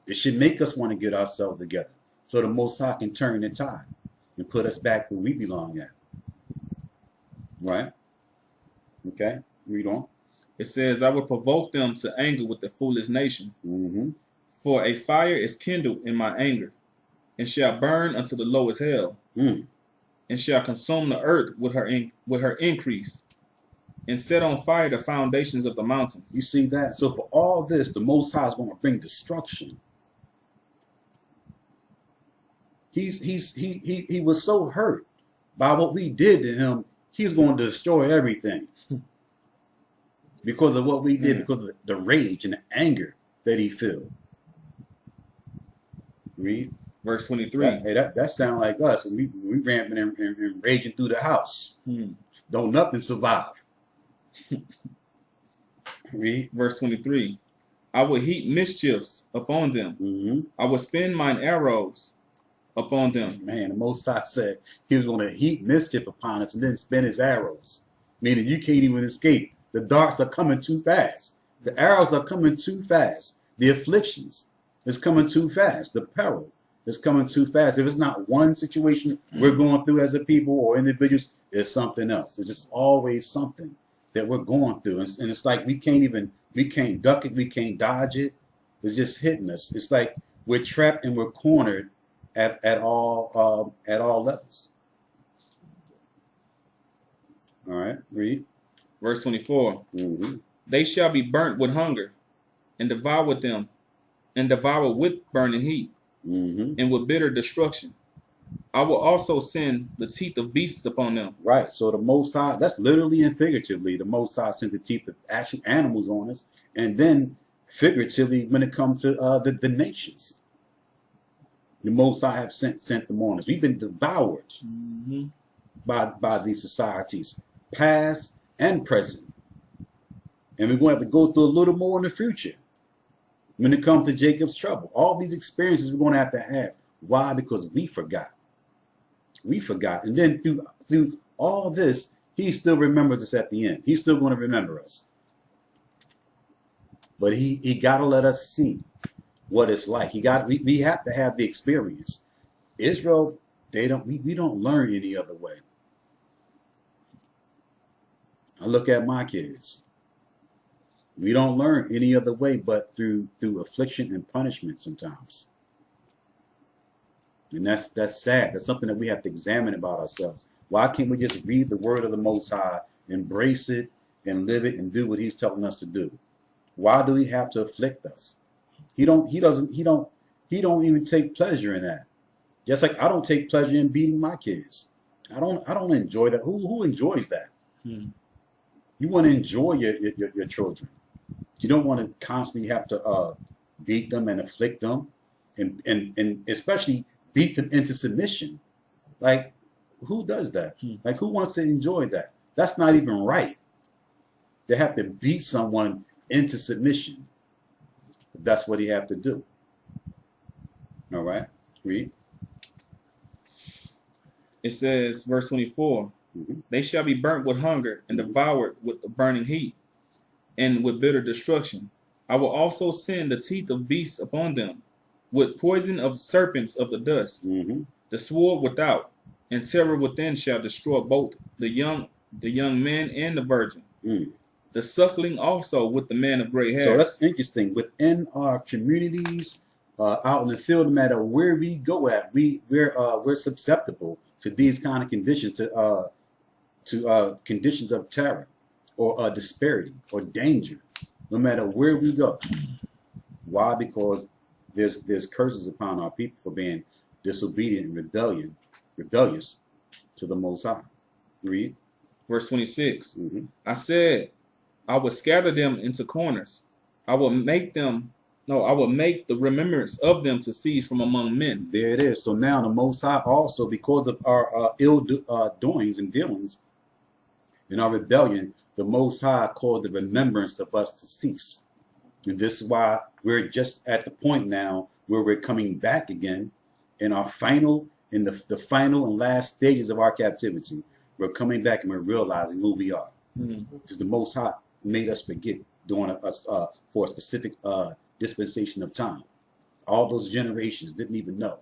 It should make us want to get ourselves together so the Most High can turn the tide and put us back where we belong at. Right? Okay, read on. It says, I will provoke them to anger with the foolish nation. Mm-hmm. For a fire is kindled in my anger, and shall burn unto the lowest hell, and shall consume the earth with her increase, and set on fire the foundations of the mountains. You see that? So for all this, the Most High is going to bring destruction. He was so hurt by what we did to him, he's going to destroy everything. Because of what we did, because of the rage and the anger that he felt. Read. Verse 23. That sounds like us. We ramping and raging through the house. Don't nothing survive. Read. Verse 23. I will heap mischiefs upon them. I will spend mine arrows upon them. Man, the Most High said he was going to heap mischief upon us and then spend his arrows. Meaning you can't even escape. The darts are coming too fast. The arrows are coming too fast. The afflictions is coming too fast. The peril is coming too fast. If it's not one situation we're going through as a people or individuals, it's something else. It's just always something that we're going through. And it's like we can't duck it, we can't dodge it. It's just hitting us. It's like we're trapped and we're cornered at all levels. All right, read. Verse 24. They shall be burnt with hunger, and devour with burning heat, and with bitter destruction. I will also send the teeth of beasts upon them. Right. So the Most High, that's literally and figuratively, the Most High sent the teeth of actual animals on us, and then figuratively when it comes to the nations, the Most High have sent them on us. We've been devoured by these societies, past and present. And we're going to have to go through a little more in the future when it comes to Jacob's trouble. All these experiences we're going to have. Why? Because we forgot. We forgot. And then through all this, he still remembers us at the end. He's still going to remember us. But he got to let us see what it's like. We have to have the experience. Israel, we don't learn any other way. I look at my kids. We don't learn any other way but through affliction and punishment sometimes. And that's sad. That's something that we have to examine about ourselves. Why can't we just read the word of the Most High, embrace it, and live it, and do what he's telling us to do? Why do he have to afflict us? He don't even take pleasure in that. Just like I don't take pleasure in beating my kids. I don't enjoy that. Who enjoys that? You want to enjoy your children. You don't want to constantly have to beat them and afflict them, and especially beat them into submission. Like, who does that? Like, who wants to enjoy that? That's not even right. They have to beat someone into submission. That's what he have to do. All right, read. It says, verse 24, they shall be burnt with hunger and devoured with the burning heat and with bitter destruction. I will also send the teeth of beasts upon them, with poison of serpents of the dust. The sword without and terror within shall destroy both the young man and the virgin. The suckling also with the man of gray hair. So that's interesting. Within our communities, out in the field, no matter where we go at, we're susceptible to these kind of conditions, to conditions of terror or disparity or danger, no matter where we go. Why? Because there's curses upon our people for being disobedient and rebellious to the Most High. Read. Verse 26. I said, I will scatter them into corners. I will make the remembrance of them to cease from among men. There it is. So now the Most High also, because of our ill doings and dealings in our rebellion, the Most High caused the remembrance of us to cease. And this is why we're just at the point now where we're coming back again in our final, in the final and last stages of our captivity. We're coming back and we're realizing who we are. Because the Most High made us forget during us for a specific dispensation of time. All those generations didn't even know.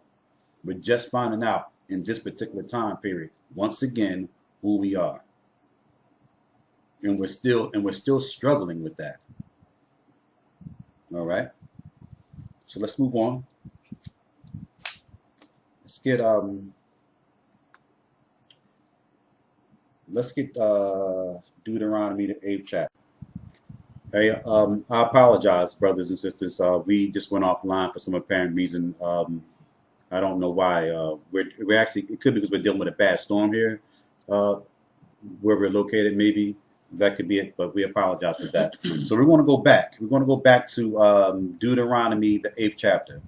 We're just finding out in this particular time period, once again, who we are. And we're still struggling with that. All right. So let's move on. Let's get Deuteronomy, the 8th chapter. Hey, I apologize, brothers and sisters. We just went offline for some apparent reason. I don't know why. We're actually, it could be because we're dealing with a bad storm here, where we're located. Maybe that could be it, but we apologize for that. So we want to go back. We're going to go back to Deuteronomy, the 8th chapter.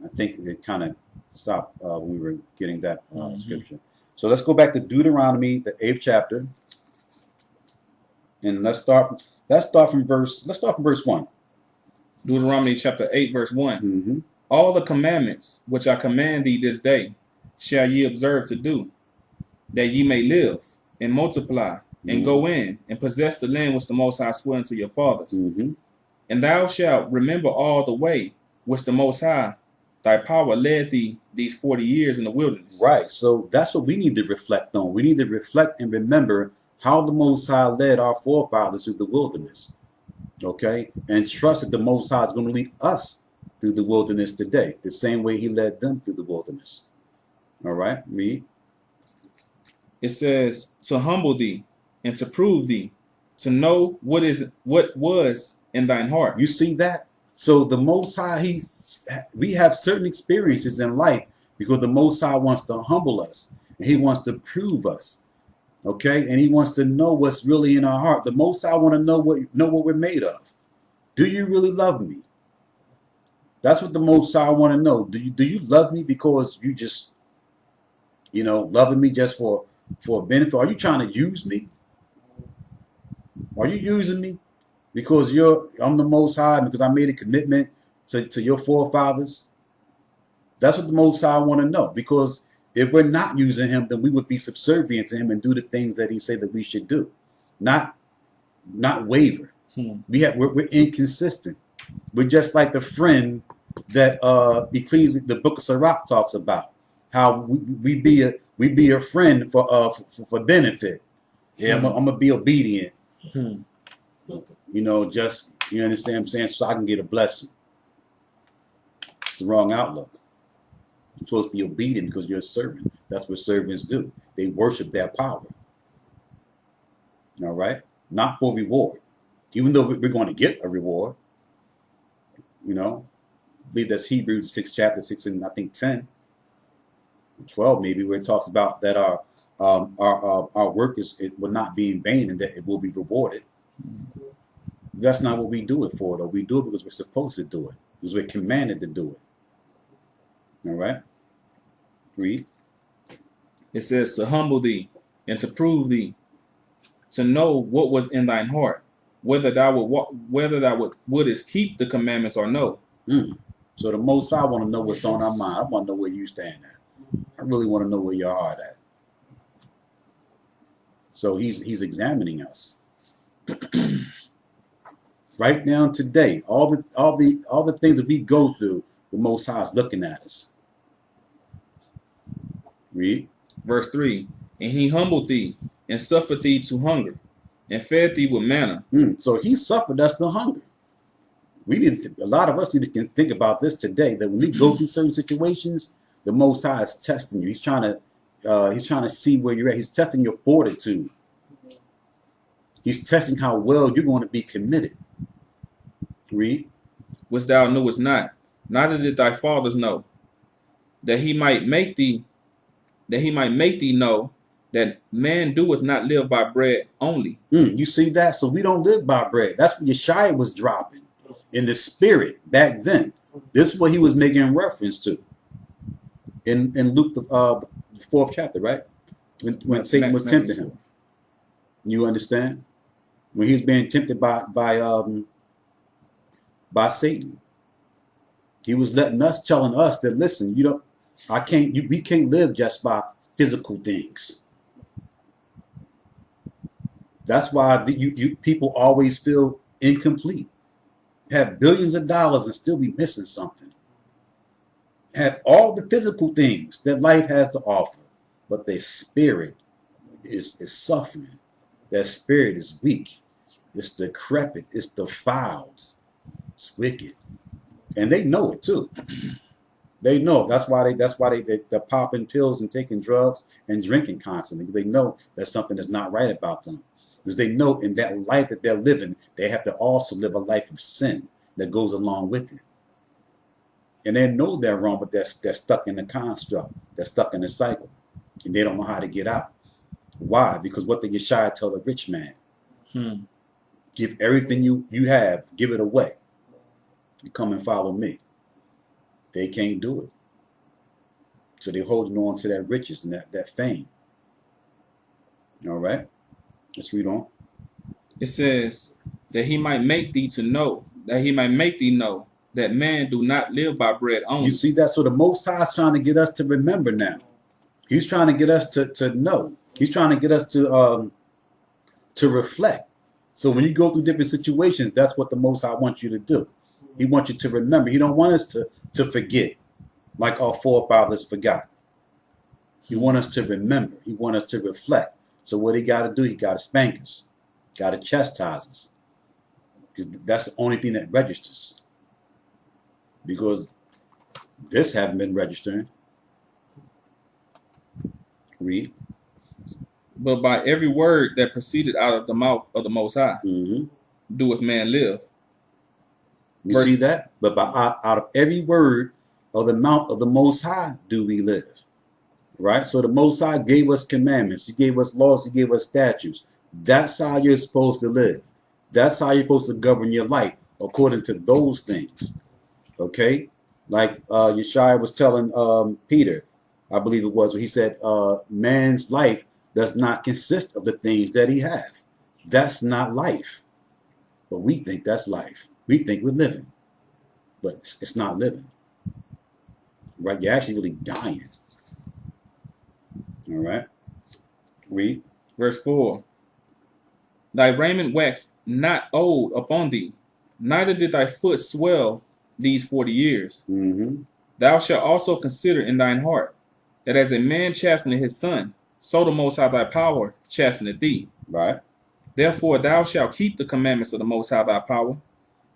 I think it kind of stopped when we were getting that scripture. So let's go back to Deuteronomy, the 8th chapter, and let's start from verse 1. Deuteronomy chapter 8, verse 1. All the commandments which I command thee this day shall ye observe to do, that ye may live and multiply and go in and possess the land which the Most High swore unto your fathers. And thou shalt remember all the way which the Most High thy power led thee these 40 years in the wilderness. Right. So that's what we need to reflect on. We need to reflect and remember how the Most High led our forefathers through the wilderness. Okay? And trust that the Most High is going to lead us through the wilderness today, the same way he led them through the wilderness. All right? Read. It says, to humble thee and to prove thee, to know what was in thine heart. You see that? So the Most High, we have certain experiences in life because the Most High wants to humble us. And he wants to prove us. Okay? And he wants to know what's really in our heart. The Most High want to know what we're made of. Do you really love me? That's what the Most High want to know. Do you love me because you just, loving me just for a benefit? Are you trying to use me? Are you using me because I'm the Most High, because I made a commitment to your forefathers? That's what the Most High want to know. Because If we're not using him, then we would be subservient to him and do the things that he said that we should do, not waver. We're inconsistent. We're just like the friend that the book of Sirach talks about, how we be a friend for benefit. Yeah, I'm gonna be obedient. You know, just, you understand what I'm saying, so I can get a blessing. It's the wrong outlook. You're supposed to be obedient because you're a servant. That's what servants do. They worship their power. All right? Not for reward. Even though we're going to get a reward. You know? I believe that's Hebrews 6, chapter 6, and I think 10, 12 maybe, where it talks about that our work will not be in vain and that it will be rewarded. That's not what we do it for, though. We do it because we're supposed to do it. Because we're commanded to do it. All right? Read. It says, to humble thee and to prove thee, to know what was in thine heart, whether thou wouldest keep the commandments or no. So the Most High want to know what's on our mind. I want to know where you stand at. I really want to know where your heart at. So he's examining us. Right now, today, all the things that we go through, the Most High is looking at us. Read. Verse 3, and he humbled thee and suffered thee to hunger and fed thee with manna. So he suffered us to hunger. A lot of us need to think about this today, that when we go through certain situations, the Most High is testing you. He's trying to see where you're at. He's testing your fortitude. He's testing how well you're going to be committed. Read. Which thou knewest not, neither did thy fathers know, that he might make thee know that man doeth not live by bread only. You see that? So we don't live by bread. That's what Yeshua was dropping in the spirit back then. This is what he was making reference to in Luke the 4th chapter, right? When Satan was tempting him. You understand? When he was being tempted by Satan, he was telling us that, listen, we can't live just by physical things. That's why people always feel incomplete. Have billions of dollars and still be missing something. Have all the physical things that life has to offer, but their spirit is suffering. Their spirit is weak. It's decrepit. It's defiled. It's wicked, and they know it too. They know. That's why they're popping pills and taking drugs and drinking constantly. Because they know that something is not right about them. Because they know in that life that they're living, they have to also live a life of sin that goes along with it. And they know they're wrong, but they're stuck in the construct. They're stuck in the cycle, and they don't know how to get out. Why? Because what did Yeshua tell the rich man? Give everything you have, give it away. You come and follow me. They can't do it. So they're holding on to that riches and that fame. All right. Let's read on. It says that he might make thee know that man do not live by bread only. You see that? So the Most High is trying to get us to remember now. He's trying to get us to know. He's trying to get us to reflect. So when you go through different situations, that's what the Most High wants you to do. He wants you to remember. He don't want us to forget like our forefathers forgot. He wants us to remember. He wants us to reflect. So what he got to do, he got to spank us, got to chastise us. Because that's the only thing that registers. Because this haven't been registering. Read. But by every word that proceeded out of the mouth of the Most High, doeth man live. You see that? But out of every word of the mouth of the Most High do we live. Right? So the Most High gave us commandments. He gave us laws. He gave us statutes. That's how you're supposed to live. That's how you're supposed to govern your life, according to those things. Okay? Like Yeshua was telling Peter, I believe it was, where he said, man's life does not consist of the things that he have. That's not life. But we think that's life. We think we're living. But it's not living. Right? You're actually really dying. All right. Read. Verse 4. Thy raiment waxed not old upon thee, neither did thy foot swell these 40 years. Mm-hmm. Thou shalt also consider in thine heart, that as a man chasteneth his son, so the Most High thy power chasteneth thee. Right. Therefore thou shalt keep the commandments of the Most High thy power,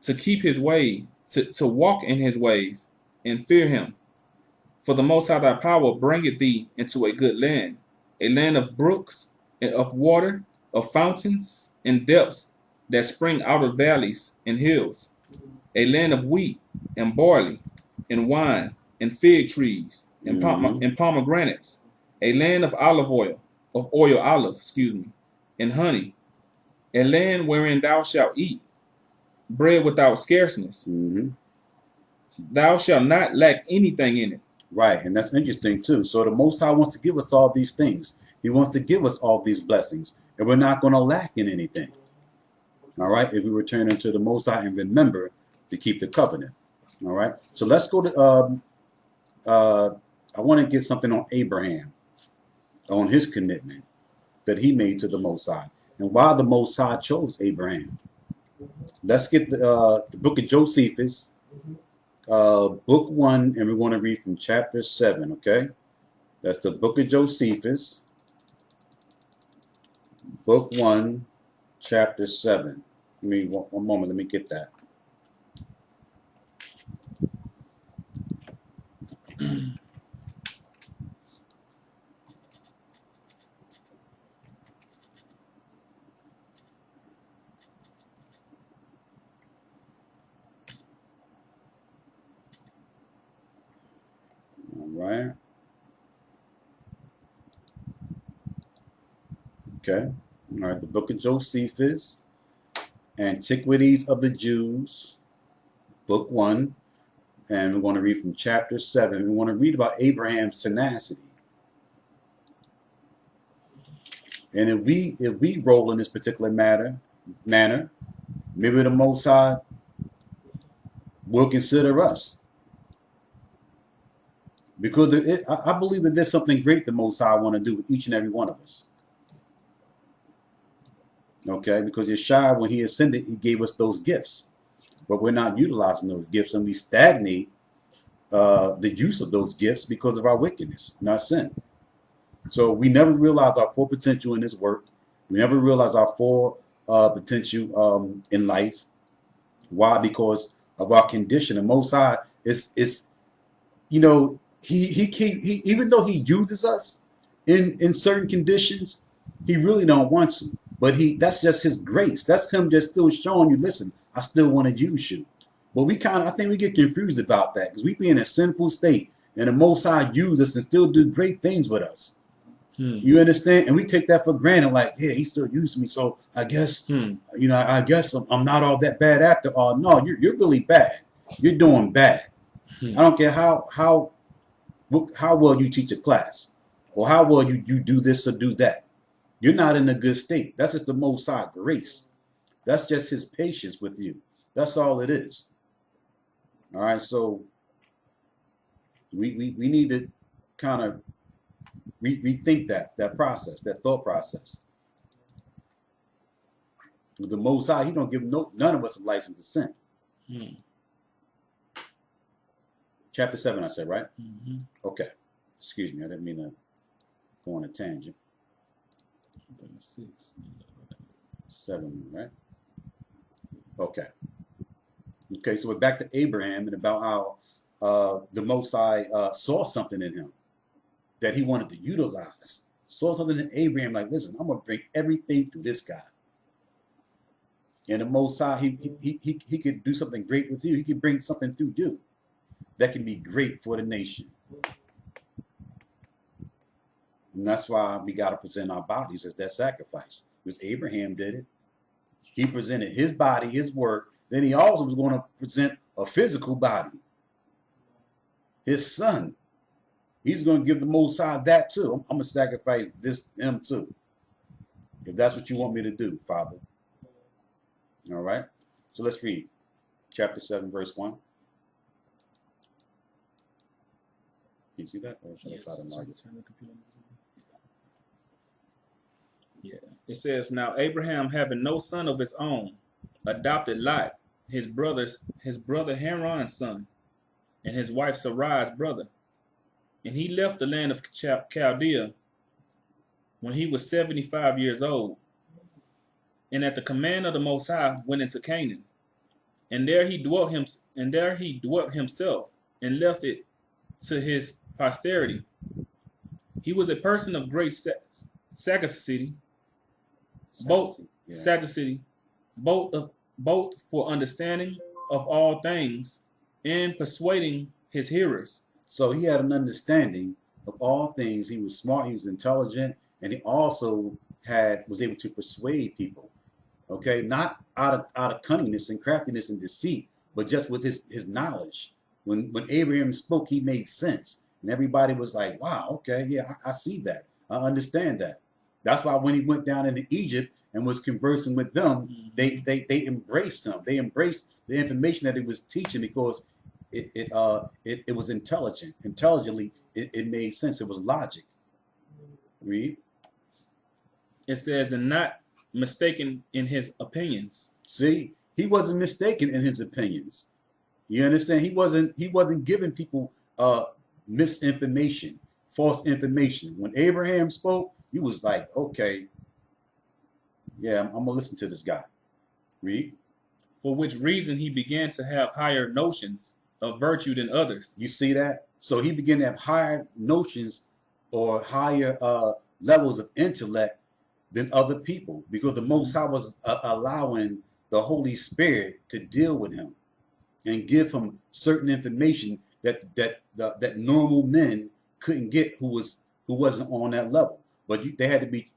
to keep his way, to walk in his ways, and fear him. For the Most High thy power bringeth thee into a good land, a land of brooks, and of water, of fountains, and depths that spring out of valleys and hills, a land of wheat, and barley, and wine, and fig trees, and, and pomegranates, a land of olive oil, and honey, a land wherein thou shalt eat bread without scarceness. Mm-hmm. Thou shalt not lack anything in it. Right, and that's interesting too. So the Most High wants to give us all these things. He wants to give us all these blessings, and we're not going to lack in anything. All right, if we return unto the Most High and remember to keep the covenant. All right, so let's go to. I want to get something on Abraham, on his commitment that he made to the Most High, and why the Most High chose Abraham. Let's get the book of Josephus, book 1, and we're going to read from chapter 7. Okay, that's the book of Josephus, book 1, chapter 7. Let me one moment. Let me get that. All right. Okay. All right. The book of Josephus, Antiquities of the Jews, book 1, and we're going to read from chapter 7. We want to read about Abraham's tenacity. And if we roll in this particular manner, maybe the Most High will consider us. Because I believe that there's something great the Most High want to do with each and every one of us. Okay, because Yeshua, when he ascended, he gave us those gifts. But we're not utilizing those gifts, and we stagnate the use of those gifts because of our wickedness and our sin. So we never realize our full potential in this work. We never realize our full potential in life. Why? Because of our condition. The Most High is you know, he even though he uses us in certain conditions, he really don't want to. But that's just his grace. That's him just still showing you, listen, I still want to use you. But I think we get confused about that because we be in a sinful state and the Most High use us and still do great things with us. You understand? And we take that for granted, like, yeah, he still used me, so I guess, I guess I'm not all that bad after all. No, you're really bad. You're doing bad. I don't care how well you teach a class or how well you do this or do that. You're not in a good state. That's just the Most High grace. That's just his patience with you. That's all it is. All right, so we need to kind of rethink that process, that thought process. With the Most High, he don't give none of us a license to sin. Chapter 7, I said, right? Okay. Excuse me, I didn't mean to go on a tangent. 7, right? Okay. Okay, so we're back to Abraham and about how the Most High saw something in him that he wanted to utilize. Saw something in Abraham, like, listen, I'm going to bring everything through this guy. And the Most High, he could do something great with you. He could bring something through you that can be great for the nation. And that's why we got to present our bodies as that sacrifice. Because Abraham did it. He presented his body, his work. Then he also was going to present a physical body. His son. He's going to give the Most High that too. I'm going to sacrifice him too. If that's what you want me to do, Father. All right. So let's read. Chapter 7, verse 1. Can you see that? Or should I try to mark it? Yeah. It says, now Abraham, having no son of his own, adopted Lot, his brother Haran's son, and his wife Sarai's brother. And he left the land of Chaldea when he was 75 years old, and at the command of the Most High went into Canaan. And there he dwelt himself, and left it to his posterity. He was a person of great sagacity, both for understanding of all things and persuading his hearers. So he had an understanding of all things. He was smart, he was intelligent, and he also was able to persuade people. Okay, not out of cunningness and craftiness and deceit, but just with his knowledge. When Abraham spoke, he made sense, and everybody was like, "Wow, okay, yeah, I see that, I understand that." That's why when he went down into Egypt and was conversing with them, they embraced him. They embraced the information that he was teaching because it was intelligently it made sense. It was logic. Read. It says, and not mistaken in his opinions. See, he wasn't mistaken in his opinions. You understand? He wasn't giving people misinformation, false information. When Abraham spoke, he was like, okay, yeah, I'm gonna listen to this guy. Read. For which reason he began to have higher notions of virtue than others. You see that? So he began to have higher notions or higher levels of intellect than other people, because the Most High was allowing the Holy Spirit to deal with him and give him certain information that normal men couldn't get, who wasn't on that level. But they had to be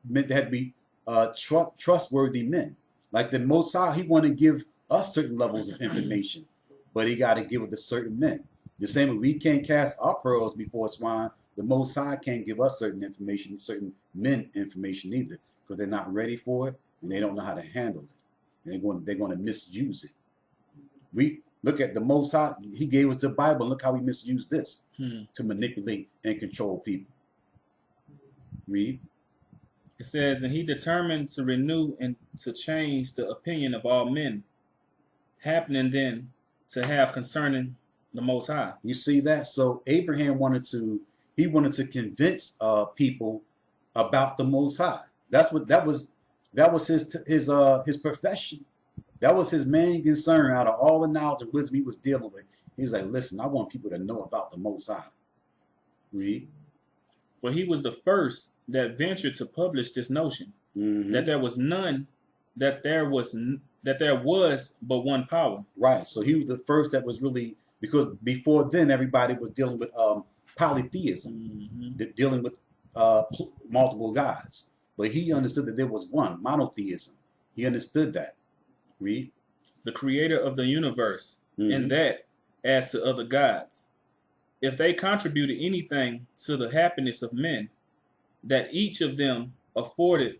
trustworthy men. Like the Most High, he wanted to give us certain levels of information, but he got to give it to certain men. The same way we can't cast our pearls before swine, the Most High can't give us certain information, certain men information either, because they're not ready for it and they don't know how to handle it. And they're going to misuse it. We look at the Most High. He gave us the Bible. And look how we misuse this to manipulate and control people. Read. It says, and he determined to renew and to change the opinion of all men, happening then to have concerning the Most High. You see that? So Abraham wanted to convince people about the Most High. That was his profession. That was his main concern out of all the knowledge and wisdom he was dealing with. He was like, listen, I want people to know about the Most High. Read. For he was the first that ventured to publish this notion, that there was but one power. Right. So he was the first that was really, because before then everybody was dealing with polytheism, dealing with multiple gods. But he understood that there was one, monotheism. He understood that. Read. The creator of the universe, and that as to other gods, if they contributed anything to the happiness of men, that each of them afforded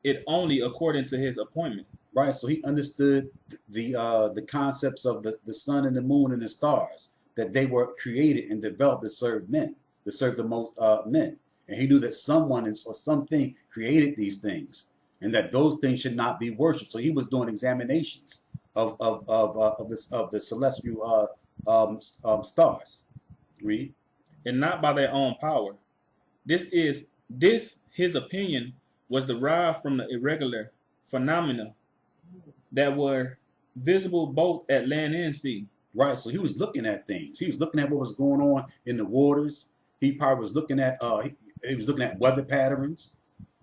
it only according to his appointment. Right. So he understood the concepts of the sun and the moon and the stars, that they were created and developed to serve men, to serve the most men. And he knew that someone or something created these things, and that those things should not be worshipped. So he was doing examinations of the celestial stars. Read. And not by their own power. His opinion was derived from the irregular phenomena that were visible both at land and sea. Right. So he was looking at things. He was looking at what was going on in the waters. He probably was looking at he was looking at weather patterns.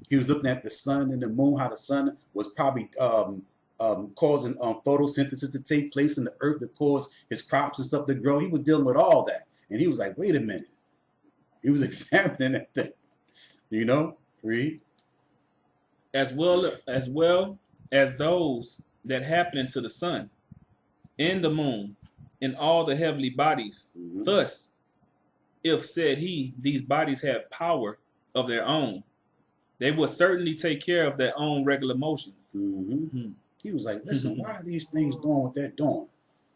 He was looking at the sun and the moon, how the sun was probably causing photosynthesis to take place in the earth to cause his crops and stuff to grow. He was dealing with all that. And he was like, wait a minute. He was examining that thing. You know? Read. As well as those that happen to the sun and the moon and all the heavenly bodies. Thus, if, said he, these bodies had power of their own, they would certainly take care of their own regular motions. He was like, listen, why are these things doing what they're doing?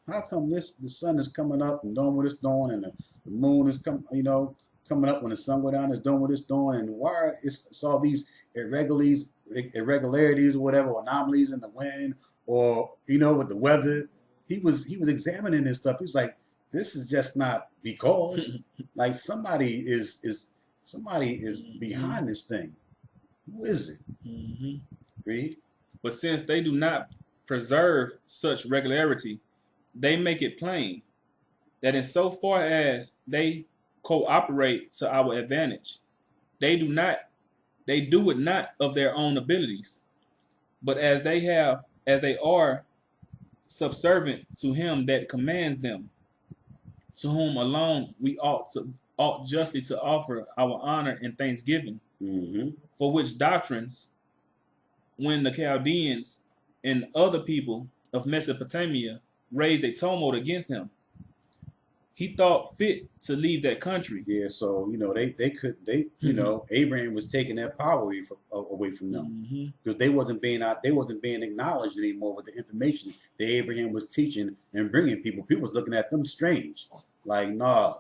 How come the sun is coming up and doing what it's doing, and the moon is coming up when the sun goes down, it's doing what it's doing, and why it's all these irregularities or whatever, or anomalies in the wind, or with the weather. He was examining this stuff. He was like, this is just not because like somebody is behind this thing. Who is it? Read. But since they do not preserve such regularity, they make it plain that in so far as they cooperate to our advantage, they do it not of their own abilities, but as they are subservient to him that commands them, to whom alone we ought justly to offer our honor and thanksgiving, for which doctrines, when the Chaldeans and other people of Mesopotamia raised a tumult against him, he thought fit to leave that country. Yeah, so Abraham was taking that power away from them, because they wasn't being acknowledged anymore with the information that Abraham was teaching and bringing people. People was looking at them strange, like, nah.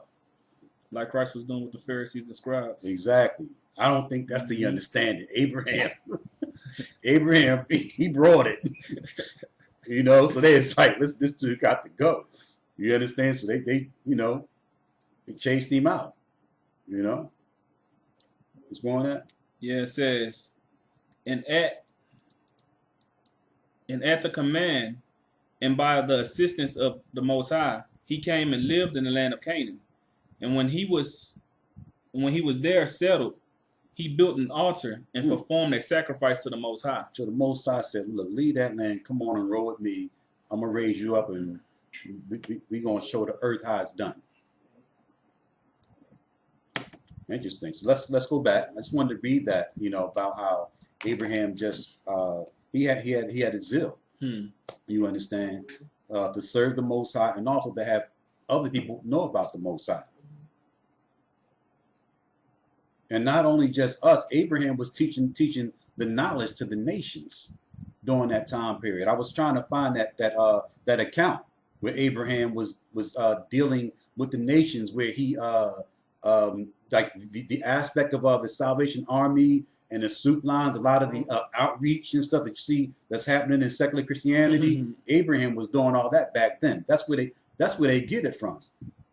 Like Christ was doing with the Pharisees and scribes. Exactly. I don't think that's the understanding. Abraham, he brought it. So it's like, this dude got to go. You understand? So they chased him out. What's going on? Yeah, it says, and at the command and by the assistance of the Most High, he came and lived in the land of Canaan. And when he was there settled, he built an altar and performed a sacrifice to the Most High. So the Most High said, look, leave that land. Come on and roll with me. I'm going to raise you up, and we're going to show the earth how it's done. Interesting. So let's go back. I just wanted to read that, about how Abraham just, he had a zeal, you understand, to serve the Most High, and also to have other people know about the Most High. And not only just us, Abraham was teaching the knowledge to the nations during that time period. I was trying to find that account where Abraham was dealing with the nations, where he like the aspect of the Salvation Army and the soup lines, a lot of the outreach and stuff that you see that's happening in secular Christianity. Abraham was doing all that back then. That's where they get it from.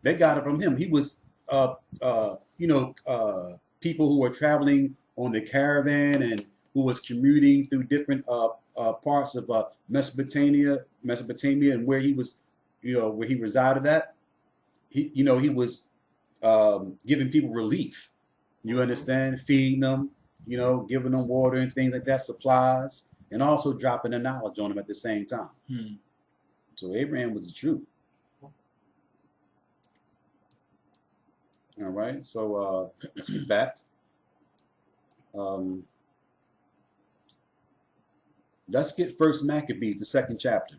They got it from him. He was people who were traveling on the caravan and who was commuting through different parts of Mesopotamia, and where he was, where he resided at. He was giving people relief. You understand? Feeding them, giving them water and things like that, supplies, and also dropping the knowledge on them at the same time. So Abraham was the truth. All right, so let's get back. Let's get First Maccabees, the 2nd chapter.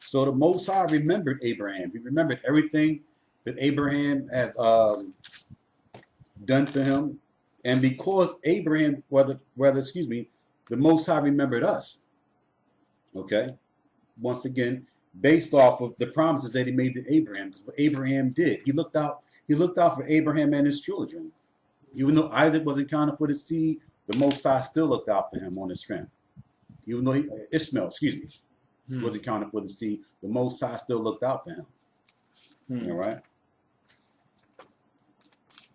So the Most High remembered Abraham. He remembered everything that Abraham had done for him, and because Abraham, the Most High remembered us. Okay, once again, based off of the promises that he made to Abraham, because what Abraham did, he looked out for Abraham and his children. Even though Isaac wasn't counted for the seed, the Most High still looked out for him on his family. Even though Ishmael, wasn't counted for the seed, the Most High still looked out for him. All right.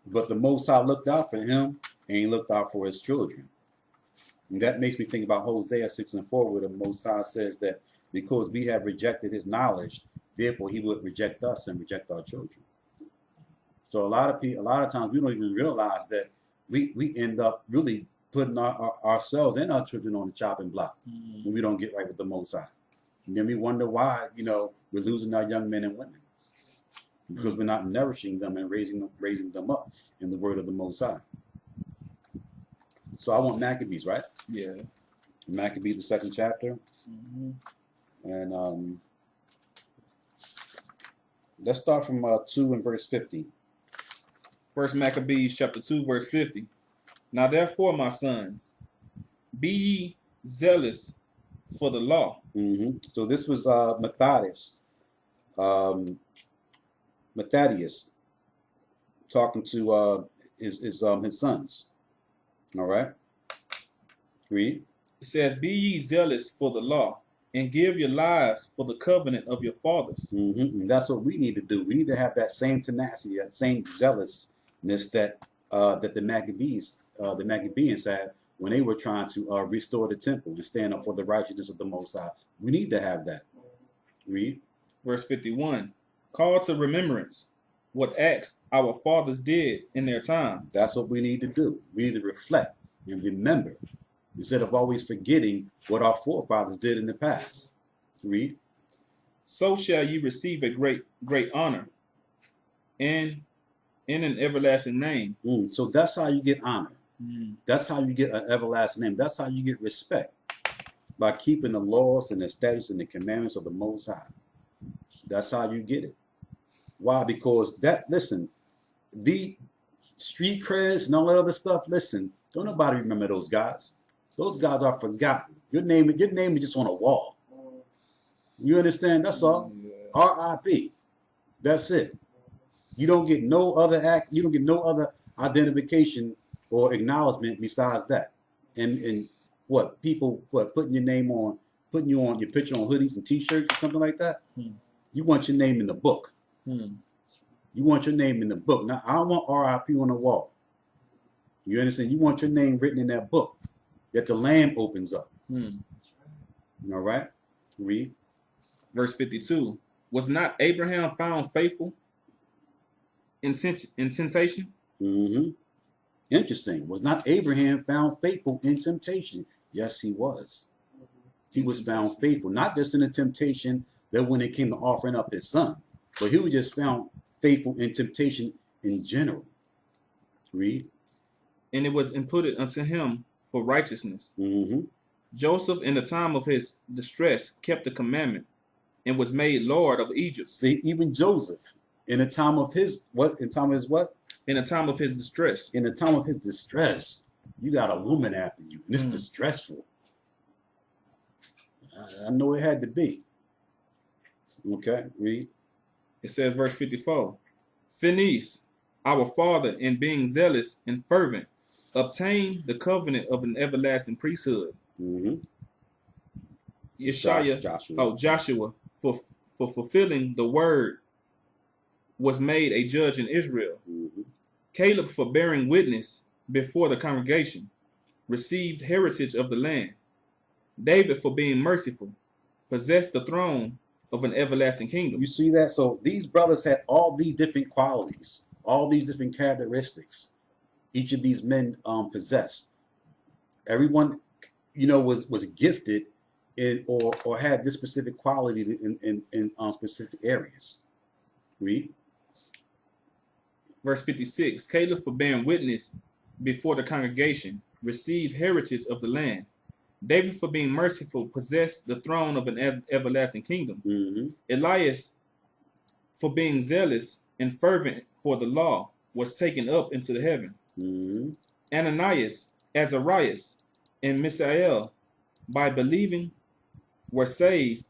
But the Most High looked out for him, and he looked out for his children. And that makes me think about Hosea 6:4, where the Most High says that because we have rejected his knowledge, therefore he would reject us and reject our children. So a lot of times we don't even realize that we end up really putting ourselves and our children on the chopping block when we don't get right with the Most High. And then we wonder why, we're losing our young men and women. Because we're not nourishing them and raising them up in the word of the Most High. So I want Maccabees, right? Yeah. Maccabees, the 2nd chapter. And let's start from 2 and verse 50. First Maccabees chapter 2, verse 50. Now therefore, my sons, be ye zealous for the law. So this was Matthias talking to his sons. All right. Read. It says, be ye zealous for the law, and give your lives for the covenant of your fathers. And that's what we need to do. We need to have that same tenacity, that same zealousness that the Maccabees had when they were trying to restore the temple and stand up for the righteousness of the Most High. We need to have that. Read. Verse 51. Call to remembrance what acts our fathers did in their time. That's what we need to do. We need to reflect and remember instead of always forgetting what our forefathers did in the past. Read. So shall you receive a great honor and in an everlasting name. So that's how you get honor. That's how you get an everlasting name. That's how you get respect, by keeping the laws and the statutes and the commandments of the Most High. That's how you get it. Why? Because the street creds and all that other stuff, listen, don't nobody remember those guys. Those guys are forgotten. Your name is just on a wall. You understand? That's all. R.I.P. That's it. You don't get no other act. You don't get no other identification or acknowledgement besides that. And what people putting your name on, putting your picture on hoodies and T-shirts or something like that. You want your name in the book. You want your name in the book. Now I don't want R.I.P. on the wall. You understand? You want your name written in that book that the Lamb opens up. All right. Read. Verse 52. Was not Abraham found faithful in temptation? Interesting. Was not Abraham found faithful in temptation? Yes, he was. He was found faithful, not just in the temptation that when it came to offering up his son, but he was just found faithful in temptation in general. Read. And it was imputed unto him for righteousness. Joseph, in the time of his distress, kept the commandment and was made Lord of Egypt. See, even Joseph, in the time of his what? In time of his what? In the time of his distress. In the time of his distress, you got a woman after you, and it's distressful. I know it had to be. Okay, read. It says, verse 54. Phineas, our father, in being zealous and fervent, obtained the covenant of an everlasting priesthood. Joshua, for fulfilling the word, was made a judge in Israel. Caleb, for bearing witness before the congregation, received heritage of the land. David, for being merciful, possessed the throne of an everlasting kingdom. You see that? So these brothers had all these different qualities, all these different characteristics each of these men possessed. Everyone, was gifted in or had this specific quality in specific areas. Read. Verse 56. Caleb, for bearing witness before the congregation, received heritage of the land. David, for being merciful, possessed the throne of an everlasting kingdom. Elias, for being zealous and fervent for the law, was taken up into the heaven. Ananias, Azarias, and Misael, by believing, were saved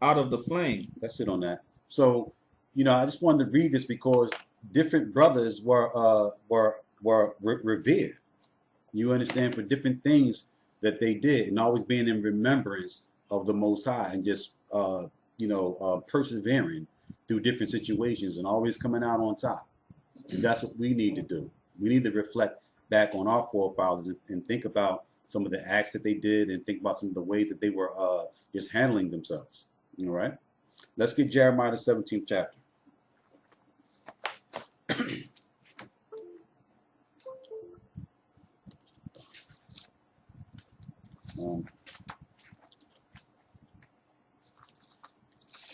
out of the flame. That's it on that. So, I just wanted to read this because different brothers were revered. You understand, for different things that they did, and always being in remembrance of the Most High, and just persevering through different situations and always coming out on top. And that's what we need to do. We need to reflect back on our forefathers and think about some of the acts that they did, and think about some of the ways that they were just handling themselves. All right. Let's get Jeremiah the 17th chapter.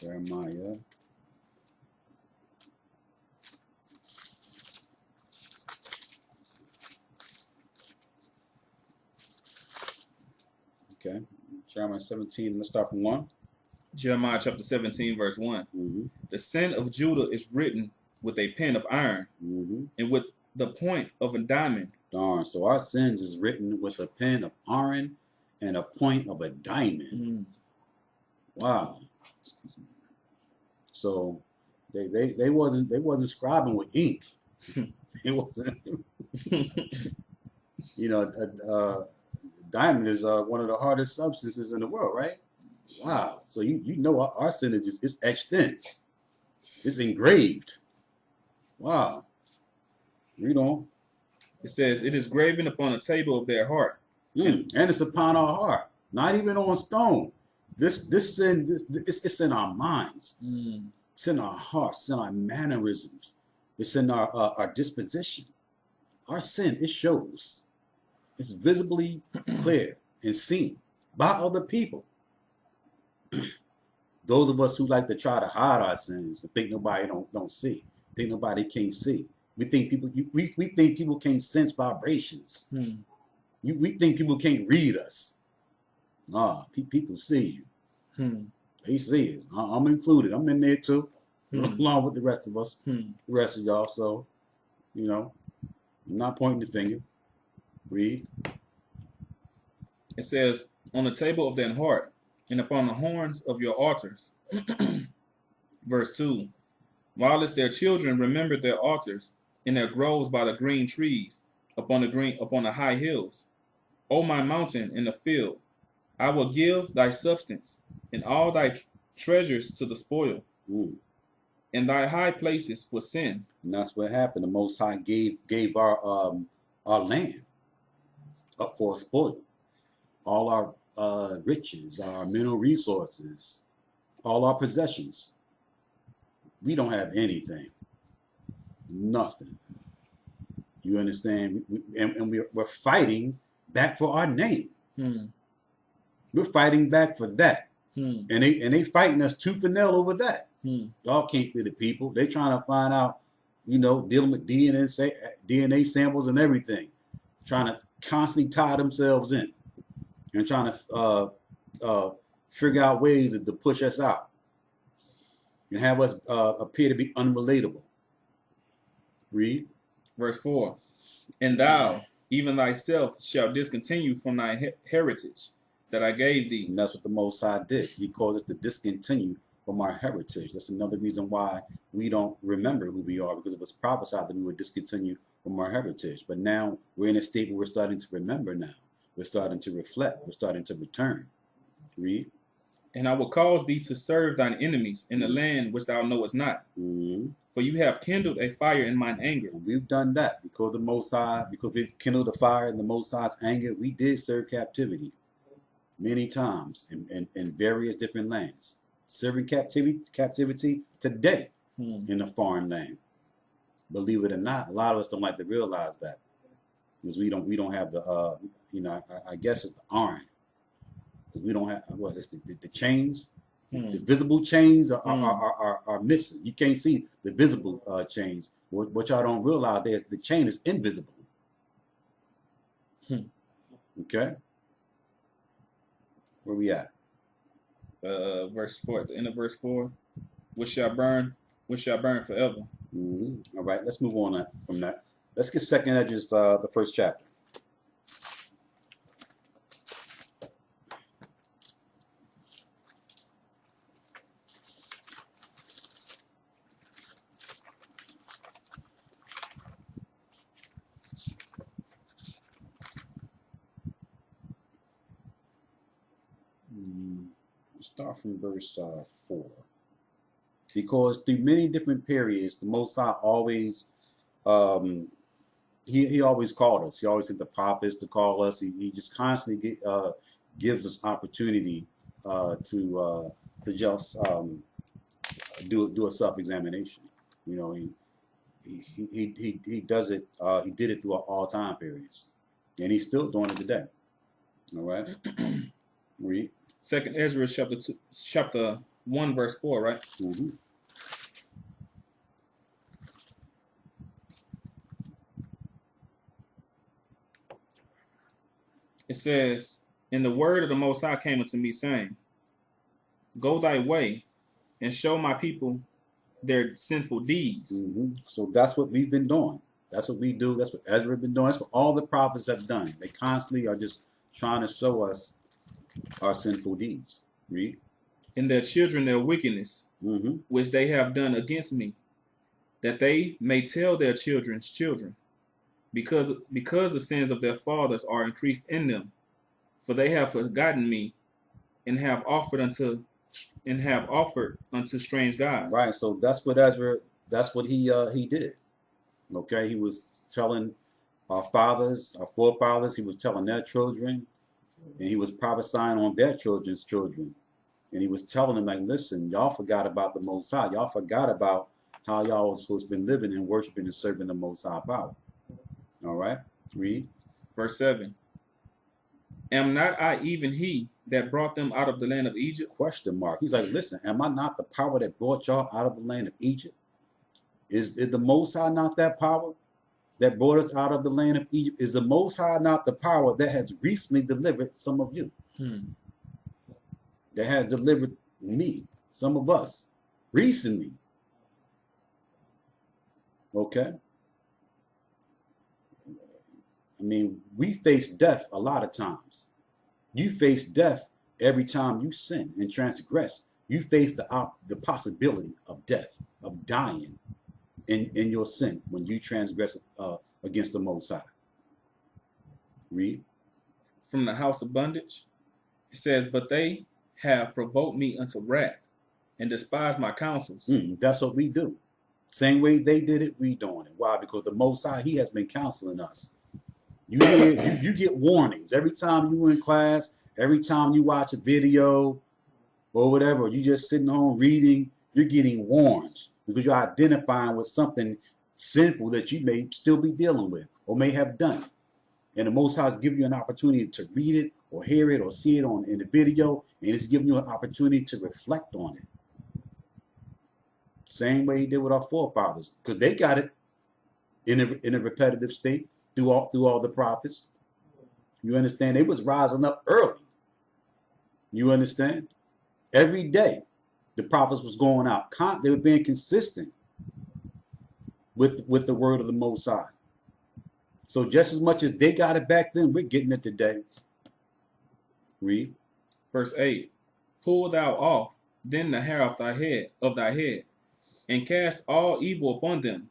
Jeremiah. Okay. Jeremiah 17. Let's start from 1. Jeremiah chapter 17, verse 1. The sin of Judah is written with a pen of iron, and with the point of a diamond. Darn. So our sins is written with a pen of iron and a point of a diamond. Wow. So they wasn't scribing with ink. It wasn't. You know, diamond is one of the hardest substances in the world, right? Wow. So you know our sin is just, it's etched in. It's engraved. Wow. Read on. It says, it is graven upon the table of their heart. And it's upon our heart, not even on stone. This sin, it's in our minds. It's in our hearts. It's in our mannerisms. It's in our disposition. Our sin, it shows. It's visibly clear and seen by other people. Those of us who like to try to hide our sins and think nobody don't see, think nobody can't see. We think people can't sense vibrations. We think people can't read us. Nah, people see you. They see us. I'm included. I'm in there too, along with the rest of us, the rest of y'all. So, you know, I'm not pointing the finger. Read. It says, on the table of thine heart, and upon the horns of your altars. Verse 2. Whilst their children remembered their altars, and their groves by the green trees, upon the high hills. O my mountain in the field, I will give thy substance, and all thy treasures to the spoil, and thy high places for sin. And that's what happened. The Most High gave our land up for a spoil. All our riches, our mineral resources, all our possessions. We don't have anything. Nothing. You understand? We're fighting back for our name. We're fighting back for that. And they fighting us tooth and nail over that. Y'all can't be the people. They trying to find out, you know, dealing with DNA samples and everything. Trying to constantly tie themselves in. And trying to figure out ways to push us out. And have us appear to be unrelatable. Read. Verse 4. And thou, even thyself, shalt discontinue from thy heritage that I gave thee. And that's what the Most High did. He caused us to discontinue from our heritage. That's another reason why we don't remember who we are, because it was prophesied that we would discontinue from our heritage. But now we're in a state where we're starting to remember now. We're starting to reflect. We're starting to return. Read. And I will cause thee to serve thine enemies in the land which thou knowest not. For you have kindled a fire in mine anger. And we've done that because the Most High, because we've kindled a fire in the Most High's anger. We did serve captivity many times in various different lands. Serving captivity today in a foreign land. Believe it or not, a lot of us don't like to realize that, because we don't have the I guess it's the iron. Because we don't have it's the chains, the visible chains are missing. You can't see the visible chains. What y'all don't realize is the chain is invisible. Okay, where we at? Verse 4. At the end of verse 4, which shall burn forever. All right, let's move on from that. Let's get second Esdras, the first chapter. Start from verse 4. Because through many different periods, the Most High always, he always called us. He always sent the prophets to call us. He just constantly gives us opportunity to just do a self-examination. You know, he does it. He did it through all time periods, and he's still doing it today. All right, read. Second Esdras chapter 1 verse 4, right? It says, and the word of the Most High came unto me, saying, go thy way, and show my people their sinful deeds. So that's what we've been doing. That's what we do. That's what Ezra been doing. That's what all the prophets have done. They constantly are just trying to show us our sinful deeds. Read. And their children their wickedness, which they have done against me, that they may tell their children's children, because the sins of their fathers are increased in them, for they have forgotten me, and have offered unto strange gods. Right. So that's what Ezra. That's what he did. Okay. He was telling our fathers, our forefathers. He was telling their children, and he was prophesying on their children's children. And he was telling them, like, listen, y'all forgot about the Most High. Y'all forgot about how y'all was supposed to be living and worshiping and serving the Most High power. All right, read. Verse 7. Am not I even he that brought them out of the land of Egypt? Question mark. He's like, listen, am I not the power that brought y'all out of the land of Egypt? Is the Most High not that power that brought us out of the land of Egypt? Is the Most High not the power that has recently delivered some of you? That has delivered me, some of us, recently. Okay? I mean, we face death a lot of times. You face death every time you sin and transgress. You face the possibility of death, of dying in your sin when you transgress against the Most High. Read. From the house of bondage, it says, but they have provoked me unto wrath and despised my counsels. That's what we do. Same way they did it, we doing it. Why? Because the Most High, he has been counseling us. You get warnings every time you in class, every time you watch a video or whatever, you just sitting home reading, you're getting warned because you're identifying with something sinful that you may still be dealing with or may have done. And the Most High is giving you an opportunity to read it or hear it or see it in the video, and it's giving you an opportunity to reflect on it. Same way he did with our forefathers, because they got it in a repetitive state through all the prophets. You understand? They was rising up early. You understand? Every day, the prophets was going out. They were being consistent with the word of the Most High. So just as much as they got it back then, we're getting it today. Read. Verse 8. Pull thou off then the hair of thy head, and cast all evil upon them,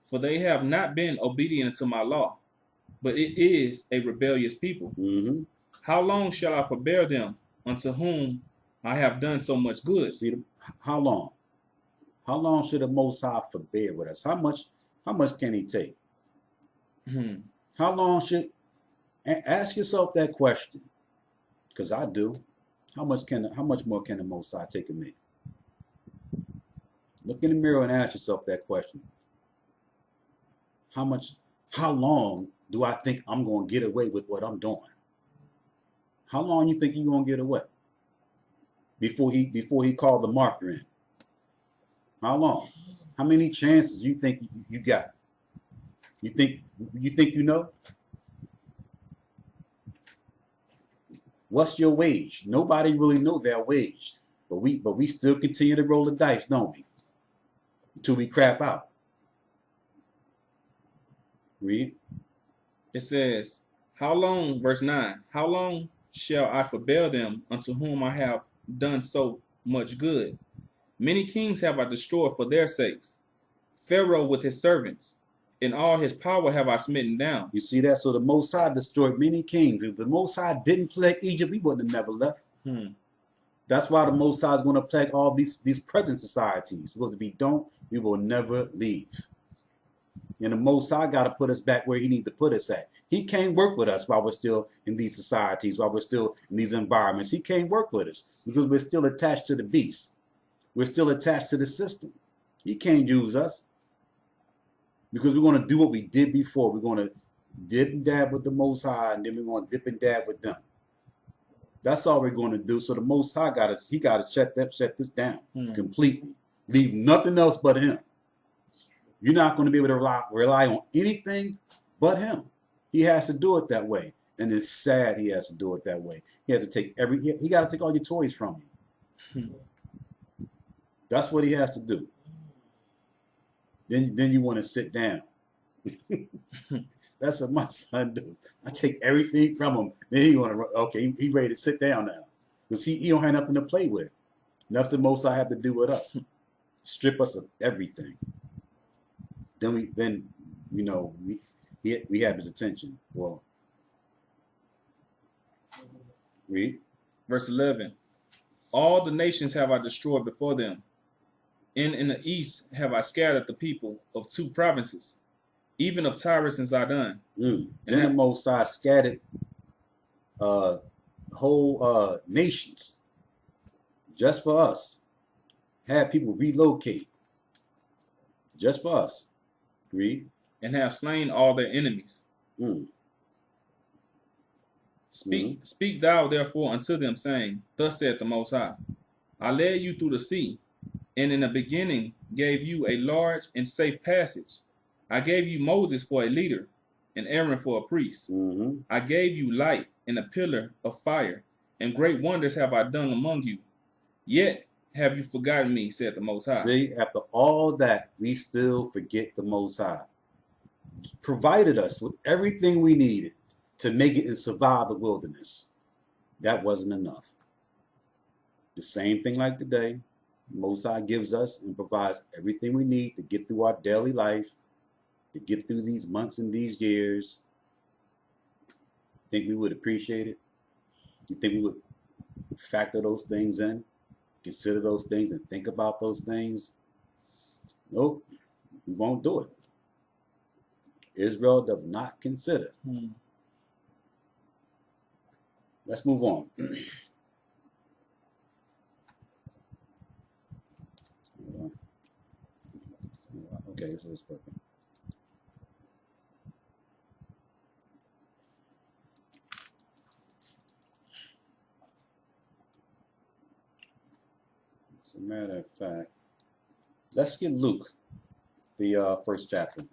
for they have not been obedient to my law, but it is a rebellious people. How long shall I forbear them, unto whom I have done so much good? See, how long? How long should the Most High forbear with us? How much can he take? How long should, ask yourself that question, because I do. How much more can the Most High take of me? Look in the mirror and ask yourself that question. How long do I think I'm going to get away with what I'm doing? How long you think you're going to get away before he called the marker in? How long? How many chances you think you got? You think you know? What's your wage? Nobody really know their wage, but we still continue to roll the dice, don't we? Until we crap out. Read. It says, how long, verse 9, how long shall I forbear them, unto whom I have done so much good? Many kings have I destroyed for their sakes. Pharaoh with his servants, and all his power have I smitten down. You see that? So the Most High destroyed many kings. If the Most High didn't plague Egypt, we wouldn't have never left. That's why the Most High is going to plague all these present societies. Because if we don't, we will never leave. And the Most High got to put us back where he needs to put us at. He can't work with us while we're still in these societies, while we're still in these environments. He can't work with us because we're still attached to the beast. We're still attached to the system. He can't use us because we're going to do what we did before. We're going to dip and dab with the Most High, and then we're going to dip and dab with them. That's all we're going to do. So the Most High got to shut this down completely. Leave nothing else but him. You're not going to be able to rely on anything but him. He has to do it that way. And it's sad he has to do it that way. He has to take he got to take all your toys from you. That's what he has to do. Then you want to sit down That's what my son do. I take everything from him. Then he want to, okay, he ready to sit down now. Because he don't have nothing to play with. Nothing most I have to do with us. Strip us of everything. Then we have his attention. Well, read. Verse 11. All the nations have I destroyed before them. In the east have I scattered the people of 2 provinces, even of Tyrus and Zidon. Then Most High scattered whole nations just for us. Had people relocate just for us. Read. And have slain all their enemies. Speak thou therefore unto them, saying, Thus saith the Most High, I led you through the sea, and in the beginning gave you a large and safe passage. I gave you Moses for a leader, and Aaron for a priest. I gave you light and a pillar of fire, and great wonders have I done among you. Yet have you forgotten me, said the Most High. See, after all that, we still forget the Most High. Provided us with everything we needed to make it and survive the wilderness. That wasn't enough. The same thing like today. Most High gives us and provides everything we need to get through our daily life, to get through these months and these years. Think we would appreciate it? You think we would factor those things in, consider those things, and think about those things? Nope, we won't do it. Israel does not consider. Let's move on. Okay, so it's perfect. As a matter of fact, let's get Luke, the first chapter.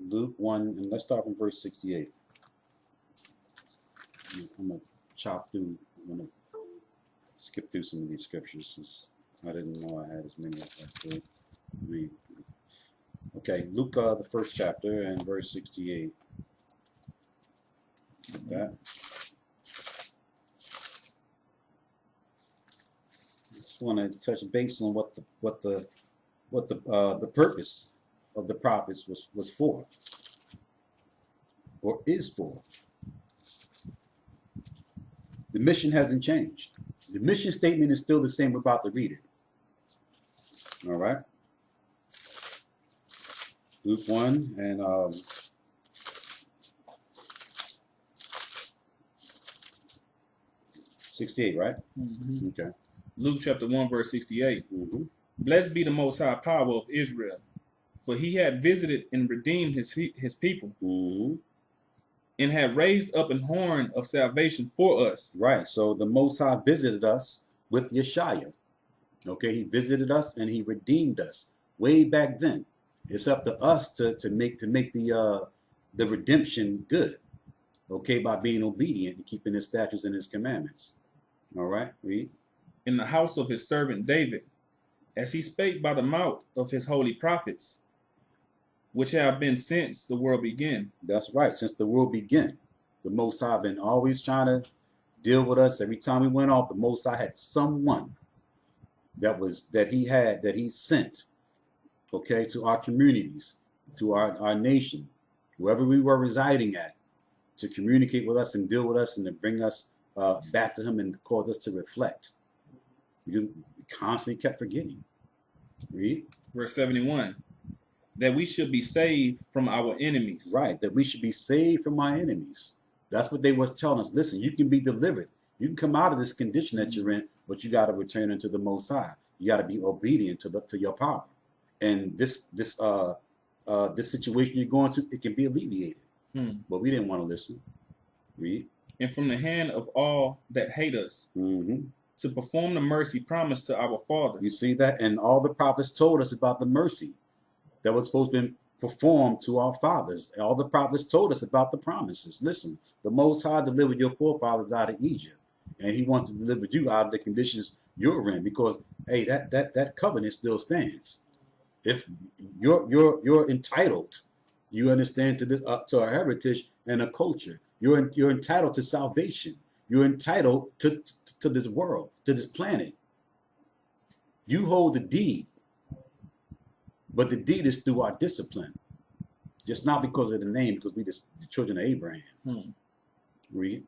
Luke 1, and let's start from verse 68. I'm going to chop through, I'm going to skip through some of these scriptures since I didn't know I had as many as I could read. Okay, Luke, the first chapter, and verse 68. Like that. Just want to touch base on what the purpose of the prophets was for, or is for. The mission hasn't changed. The mission statement is still the same. We're about to read it. All right. Luke 1 and 68, right? Okay. Luke chapter 1, verse 68. Blessed be the Most High power of Israel, for he had visited and redeemed his people, and had raised up an horn of salvation for us. Right. So the Most High visited us with Yeshaya. Okay, he visited us and he redeemed us way back then. It's up to us to make the redemption good. Okay, by being obedient and keeping his statutes and his commandments. All right, read. In the house of his servant David, as he spake by the mouth of his holy prophets, which have been since the world began. That's right. Since the world began, the Most High been always trying to deal with us. Every time we went off, the Most High had someone that he sent, okay, to our communities, to our nation, wherever we were residing at, to communicate with us and deal with us and to bring us back to him and cause us to reflect. We constantly kept forgetting. Read. Verse 71. That we should be saved from our enemies. Right, that we should be saved from our enemies. That's what they was telling us. Listen, you can be delivered. You can come out of this condition that you're in, but you got to return into the Most High. You got to be obedient to your power. And this situation you're going to, it can be alleviated. But we didn't want to listen. Read. And from the hand of all that hate us, to perform the mercy promised to our fathers. You see that? And all the prophets told us about the mercy that was supposed to be performed to our fathers. All the prophets told us about the promises. Listen, the Most High delivered your forefathers out of Egypt. and he wants to deliver you out of the conditions you're in, because hey, that covenant still stands. If you're entitled, you understand, to this, to our heritage and a culture. You're entitled to salvation. You're entitled to this world, to this planet. You hold the deed, but the deed is through our discipline, just not because of the name, because we the children of Abraham. Read.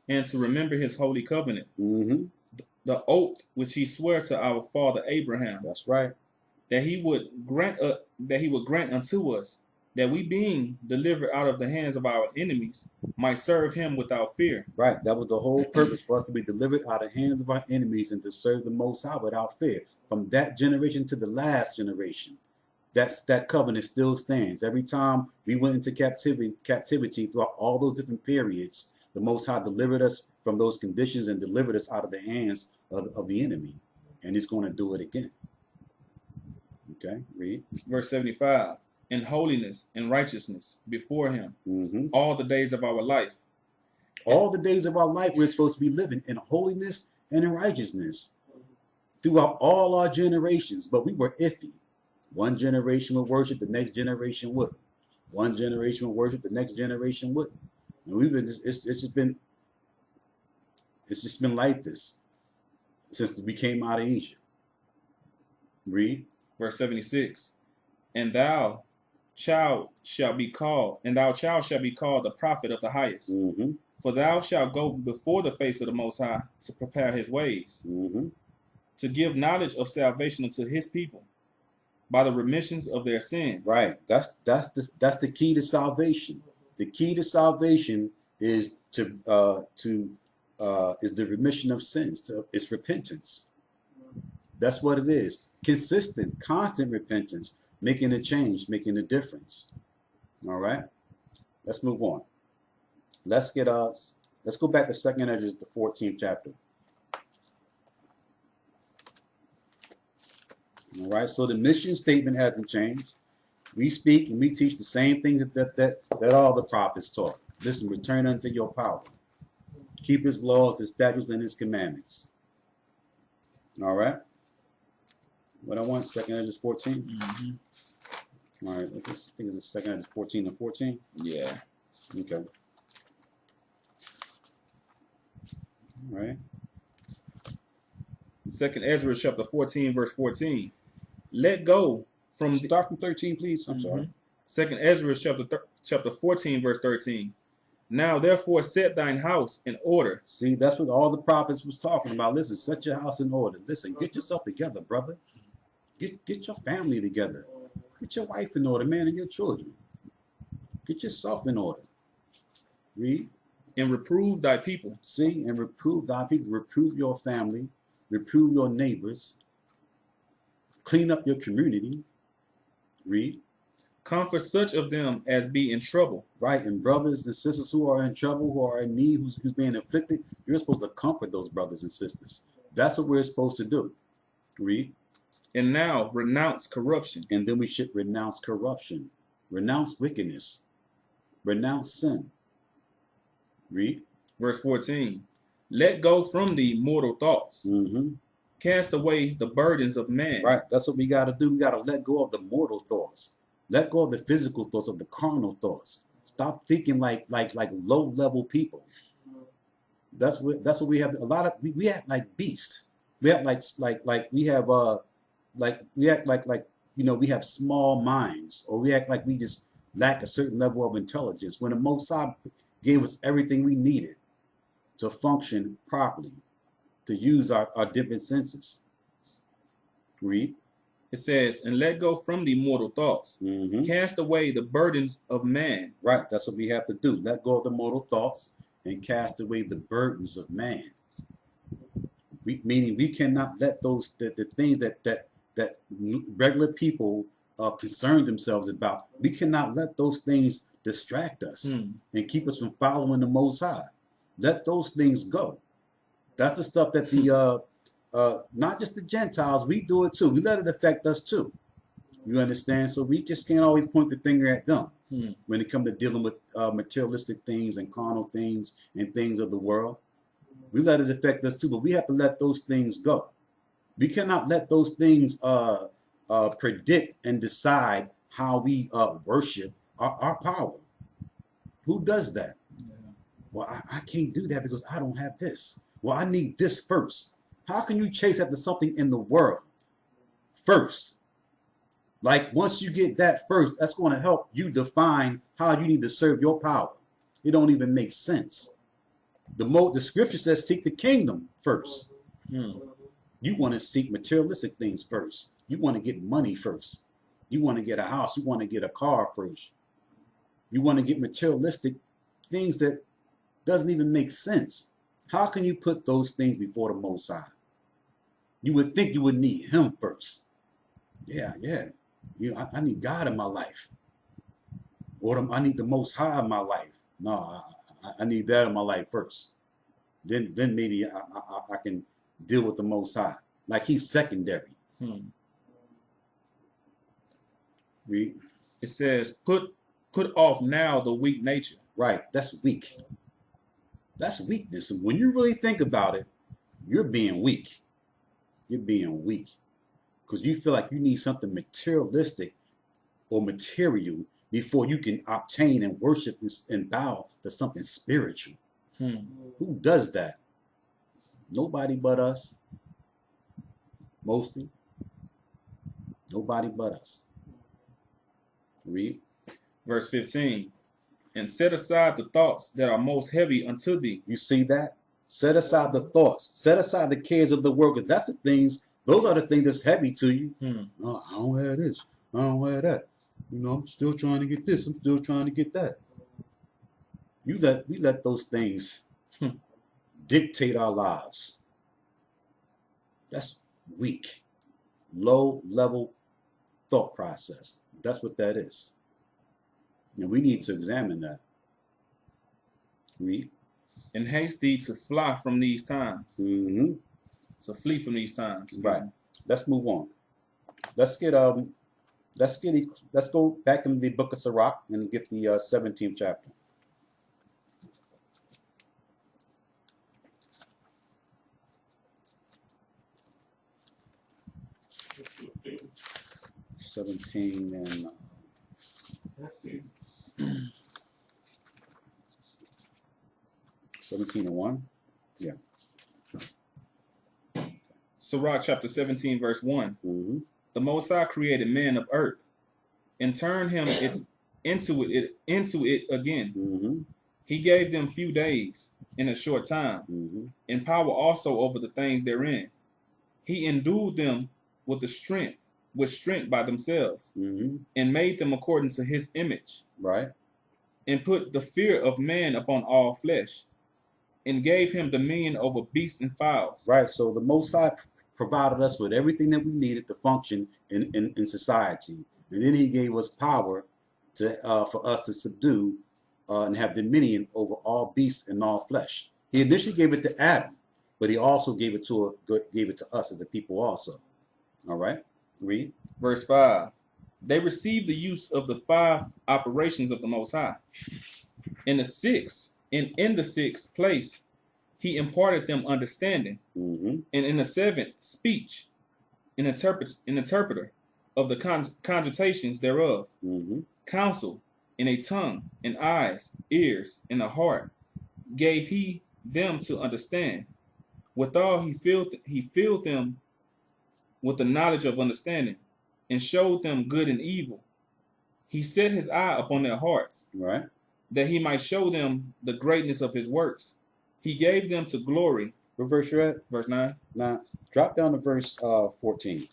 And to remember his holy covenant, Mm-hmm. the oath which he swore to our father Abraham, That's right. that he would grant unto us, that we, being delivered out of the hands of our enemies, might serve him without fear. Right. That was the whole purpose, for us to be delivered out of the hands of our enemies and to serve the Most High without fear. From that generation to the last generation, that covenant still stands. Every time we went into captivity throughout all those different periods, the Most High delivered us from those conditions and delivered us out of the hands of the enemy. And he's going to do it again. Okay, read. Verse 75. In holiness and righteousness before him, all the days of our life. All the days of our life, we're supposed to be living in holiness and in righteousness throughout all our generations. But we were iffy. One generation would worship, the next generation would. One generation would worship, the next generation would. And we've been it's just been like this since we came out of Egypt. Read. Verse 76. And thou child shall be called the prophet of the highest. For thou shalt go before the face of the Most High to prepare his ways, to give knowledge of salvation unto his people by the remissions of their sins. Right. That's the key to salvation. The key to salvation is the remission of sins. It's repentance. That's what it is. Consistent, constant repentance, making a change, making a difference. All right. Let's move on. Let's go back to 2nd Esdras, the 14th chapter. All right. So the mission statement hasn't changed. We speak and we teach the same thing that all the prophets taught. Listen, return unto your power. Keep his laws, his statutes, and his commandments. All right. What I want, 2nd Esdras 14. All right. I think it's 2nd Esdras 14 and 14. Yeah. Okay. All right. 2nd Esdras chapter 14, verse 14. Let go from Start from 13, please. I'm sorry. 2nd Esdras chapter 14, verse 13. Now therefore set thine house in order. See, that's what all the prophets was talking about. Listen, set your house in order. Listen, get yourself together, brother. Get your family together. Get your wife in order, man, and your children. Get yourself in order. Read. And reprove thy people. See, and reprove thy people. Reprove your family. Reprove your neighbors. Clean up your community. Read. Comfort such of them as be in trouble. Right, and brothers and sisters who are in trouble, who are in need, who's being afflicted, you're supposed to comfort those brothers and sisters. That's what we're supposed to do. Read. And now renounce corruption. And then we should renounce corruption. Renounce wickedness. Renounce sin. Read. Verse 14. Let go from thee mortal thoughts. Cast away the burdens of man. Right, that's what we got to do. We got to let go of the mortal thoughts. Let go of the physical thoughts, of the carnal thoughts. Stop thinking like low-level people. That's what we have. A lot of we act like beasts. We act like we have we act like we have small minds, or we act like we just lack a certain level of intelligence, when the Most High gave us everything we needed to function properly, to use our different senses. Read. It says, and let go from thee mortal thoughts. Cast away the burdens of man. Right, that's what we have to do. Let go of the mortal thoughts and cast away the burdens of man. Meaning we cannot let those the things that regular people concern themselves about. We cannot let those things distract us and keep us from following the Most High. Let those things go. That's the stuff that the not just the Gentiles, we do it too. We let it affect us too. You understand? So we just can't always point the finger at them when it comes to dealing with materialistic things and carnal things and things of the world. We let it affect us too, but we have to let those things go. We cannot let those things predict and decide how we worship our power. Who does that? Yeah. Well, I can't do that because I don't have this. Well, I need this first. How can you chase after something in the world first? Like once you get that first, that's going to help you define how you need to serve your power. It don't even make sense. The scripture says seek the kingdom first. You want to seek materialistic things first. You want to get money first. You want to get a house. You want to get a car first. You want to get materialistic things that doesn't even make sense. How can you put those things before the Most High? You would think you would need him first. Yeah. I need God in my life. Or I need the Most High in my life. No, I need that in my life first. Then maybe I can deal with the Most High. Like he's secondary. Read. It says, put off now the weak nature. Right, that's weak. That's weakness. And when you really think about it, you're being weak. You're being weak. Because you feel like you need something materialistic or material before you can obtain and worship and bow to something spiritual. Who does that? Nobody but us. Mostly. Nobody but us. Read. Verse 15. And set aside the thoughts that are most heavy unto thee. You see that? Set aside the thoughts. Set aside the cares of the world. Because that's the things, those are the things that's heavy to you. Oh, I don't have this. I don't have that. I'm still trying to get this. I'm still trying to get that. We let those things dictate our lives. That's weak. Low level thought process. That's what that is. And we need to examine that. Read. And haste thee to fly from these times. To flee from these times. Right. Let's move on. Let's go back into the book of Sirach and get the 17th chapter. And 17 and 1. Yeah. Sirach chapter 17, verse 1. The Most High created man of earth and turned him into it again. He gave them few days in a short time, and power also over the things therein. He endued them with strength by themselves, and made them according to his image. Right. And put the fear of man upon all flesh, and gave him dominion over beasts and fowls. Right. So the Most High provided us with everything that we needed to function in society. And then he gave us power for us to subdue and have dominion over all beasts and all flesh. He initially gave it to Adam, but he also gave it to us as a people also. All right. Read. Verse 5. They received the use of the 5 operations of the Most High. In the sixth place, he imparted them understanding. And in the 7th, speech, an interpreter of the cogitations thereof. Counsel, in a tongue, and eyes, ears, and a heart, gave he them to understand. Withal he filled them with the knowledge of understanding, and showed them good and evil. He set his eye upon their hearts, right, that he might show them the greatness of his works. He gave them to glory. What verse you're at? Verse 9. Now, drop down to verse 14.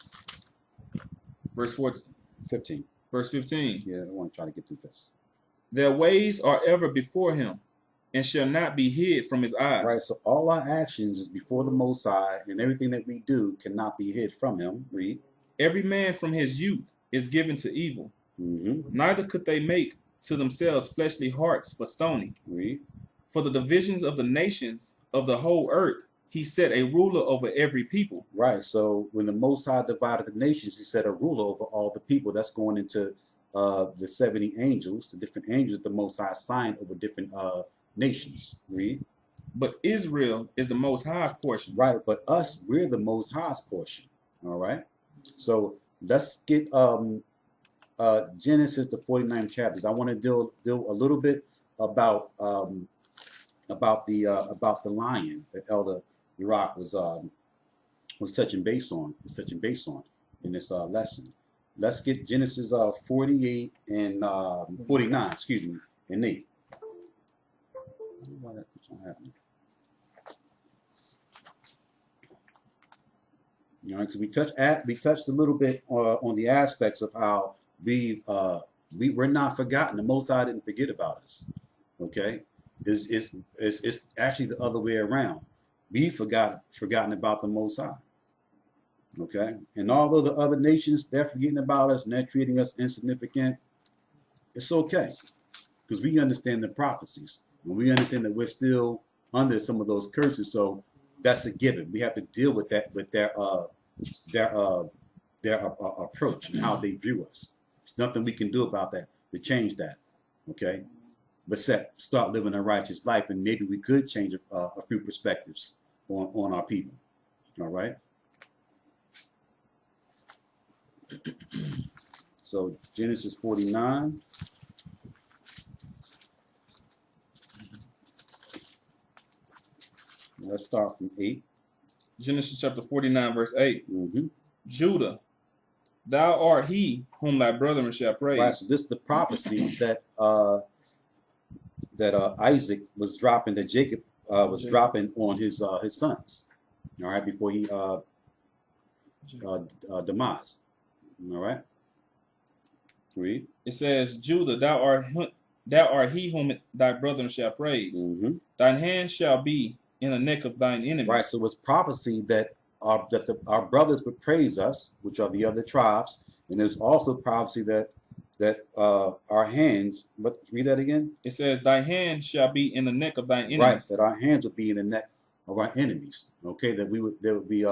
Verse 14. 15. Verse 15. Yeah, I want to try to get through this. Their ways are ever before him, and shall not be hid from his eyes. Right, so all our actions is before the Most High, and everything that we do cannot be hid from him. Read. Every man from his youth is given to evil. Neither could they make to themselves fleshly hearts for stony. Read. For the divisions of the nations of the whole earth, he set a ruler over every people. Right, so when the Most High divided the nations, he set a ruler over all the people. That's going into the 70 angels, the different angels the Most High assigned over different nations. Read. but Israel is the Most High's portion. Right, but us, we're the Most High's portion. All right. So let's get Genesis, the 49 chapters. I want to deal a little bit about the lion that Elder Rawchaa was touching base on. In this lesson. Let's get Genesis 48 and 49. Excuse me, and 8. What's happening? You know, because we touched a little bit on the aspects of how we're not forgotten. The Most High didn't forget about us. Okay, it's actually the other way around. We forgotten about the Most High. Okay, and although the other nations, they're forgetting about us and they're treating us insignificant, it's okay, because we understand the prophecies and we understand that we're still under some of those curses. So that's a given. We have to deal with that, with their approach and how they view us. It's nothing we can do about that to change that. Okay, but start living a righteous life, and maybe we could change a few perspectives on our people. All right. So Genesis 49. Let's start from 8. Genesis chapter 49, verse 8. Mm-hmm. Judah, thou art he whom thy brethren shall praise. Right. So this is the prophecy that Isaac was dropping, that Jacob was dropping on his sons. All right, before he demise. All right. Read. It says, Judah, thou art he whom thy brethren shall praise. Mm-hmm. Thine hand shall be in the neck of thine enemies. Right. So it's prophecy that our brothers would praise us, which are the other tribes, and there's also prophecy that our hands. But read that again. It says, thy hand shall be in the neck of thine enemies. Right. That our hands would be in the neck of our enemies. Okay. That there would be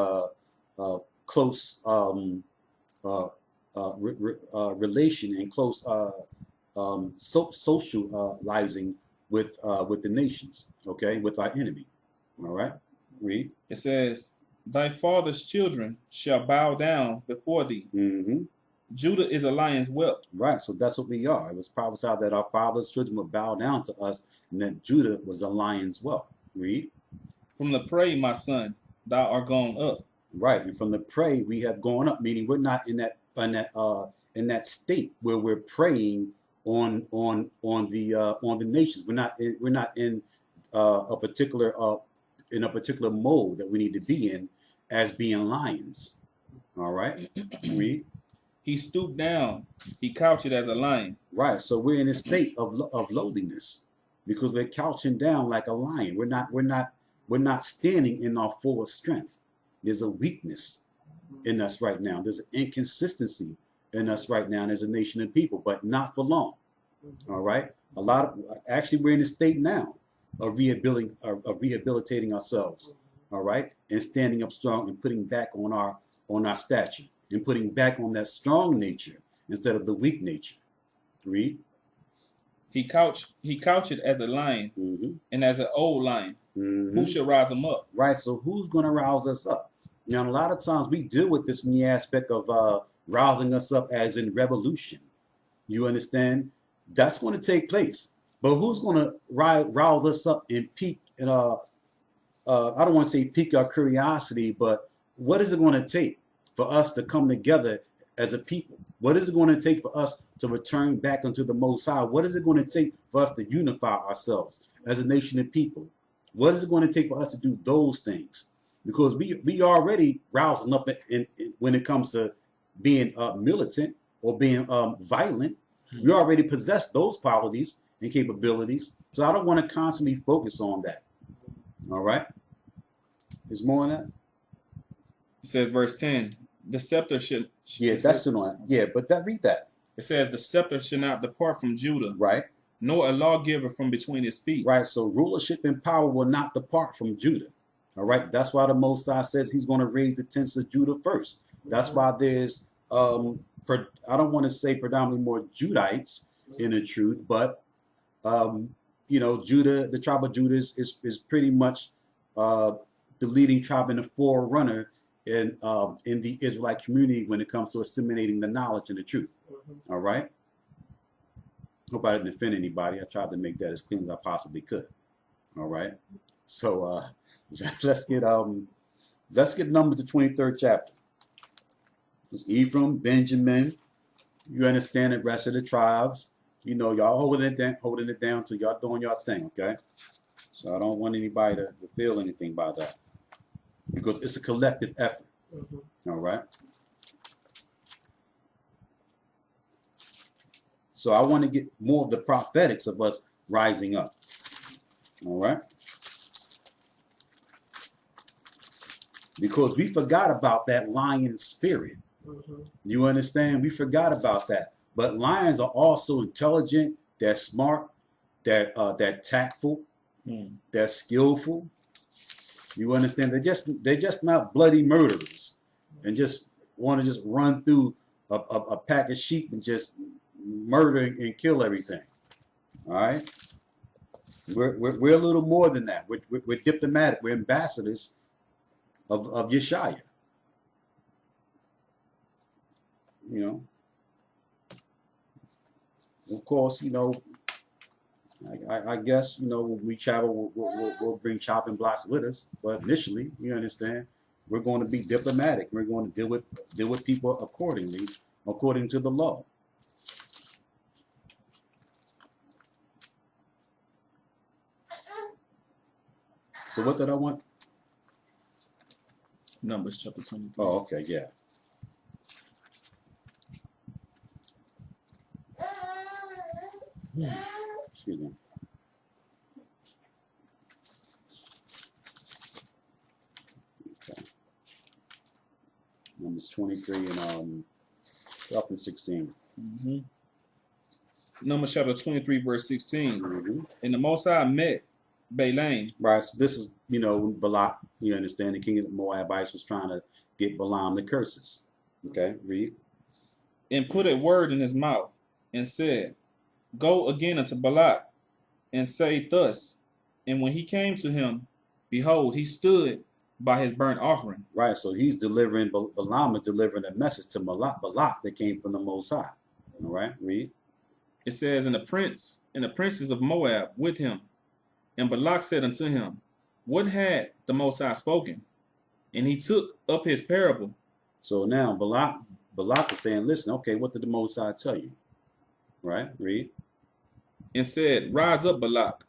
close relation and close socializing with the nations. Okay, with our enemy. All right. Read. It says, thy father's children shall bow down before thee. Mm-hmm. Judah is a lion's whelp. Right. So that's what we are. It was prophesied that our father's children would bow down to us, and that Judah was a lion's whelp. Read. From the prey, my son, thou art gone up. Right. And from the prey we have gone up, meaning we're not in that state where we're preying on the nations. We're not in a particular mode that we need to be in as being lions. All right. Read. He stooped down, he couched as a lion. Right. So we're in a state of lowliness because we're couching down like a lion. We're not standing in our full strength. There's a weakness in us right now. There's an inconsistency in us right now as a nation of people, but not for long. All right. Actually, we're in a state now of rehabilitating ourselves. All right. And standing up strong and putting back on our stature and putting back on that strong nature instead of the weak nature. Read. He couched as a lion, Mm-hmm. and as an old lion. Mm-hmm. Who shall rise him up? Right. So who's going to rouse us up? Now, a lot of times we deal with this from the aspect of rousing us up as in revolution. You understand? That's going to take place. But who's going to rouse us up and pique? I don't want to say pique our curiosity, but what is it going to take for us to come together as a people? What is it going to take for us to return back unto the Most High? What is it going to take for us to unify ourselves as a nation of people? What is it going to take for us to do those things? Because we already rousing up when it comes to being militant or being violent. We already possess those qualities and capabilities. So I don't want to constantly focus on that. All right. There's more on that. It says, verse 10, the scepter should. Yeah, that's still on. Yeah, but read that. It says, the scepter should not depart from Judah. Right. Nor a lawgiver from between his feet. Right. So rulership and power will not depart from Judah. All right. That's why the Most High says he's going to raise the tents of Judah first. That's why there's, I don't want to say predominantly more Judites in the truth, but you know, Judah, the tribe of Judah is pretty much the leading tribe and the forerunner in the Israelite community when it comes to assimilating the knowledge and the truth. All right. Hope I didn't offend anybody. I tried to make that as clean as I possibly could. All right. So let's get Numbers, the 23rd chapter. It's Ephraim, Benjamin. You understand the rest of the tribes. You know, y'all holding it down till y'all doing y'all thing, okay? So I don't want anybody to feel anything by that, because it's a collective effort. All right. So I want to get more of the prophetics of us rising up. All right. Because we forgot about that lion spirit. You understand? We forgot about that. But lions are also intelligent, they're smart, they're tactful, they're skillful. You understand? They're just not bloody murderers and just want to just run through a pack of sheep and just murder and kill everything. All right? We're a little more than that. We're diplomatic. We're ambassadors of Yeshaya. You know, of course, you know, I guess, you know, when we travel, we'll bring chopping blocks with us. But initially, you understand, we're going to be diplomatic. We're going to deal with people accordingly, according to the law. So what did I want? Numbers chapter 23. Oh, okay, yeah. Excuse me. Okay. Numbers 23 and up in 16. Numbers chapter 23, verse 16. And the Most High met Balaam. Right. So this is, you know, when Balak, you understand, the king of the Moabites was trying to get Balaam the curses. Okay, read. And put a word in his mouth, and said, Go again unto Balak, and say thus. And when he came to him, behold, he stood by his burnt offering. Right, so he's delivering, Balaam is delivering a message to Balak that came from the Most High. All right, read. It says, and the princes of Moab with him. And Balak said unto him, What had the Most High spoken? And he took up his parable. So now Balak is saying, listen, okay, what did the Most High tell you? Right, read. And said, Rise up, Balak,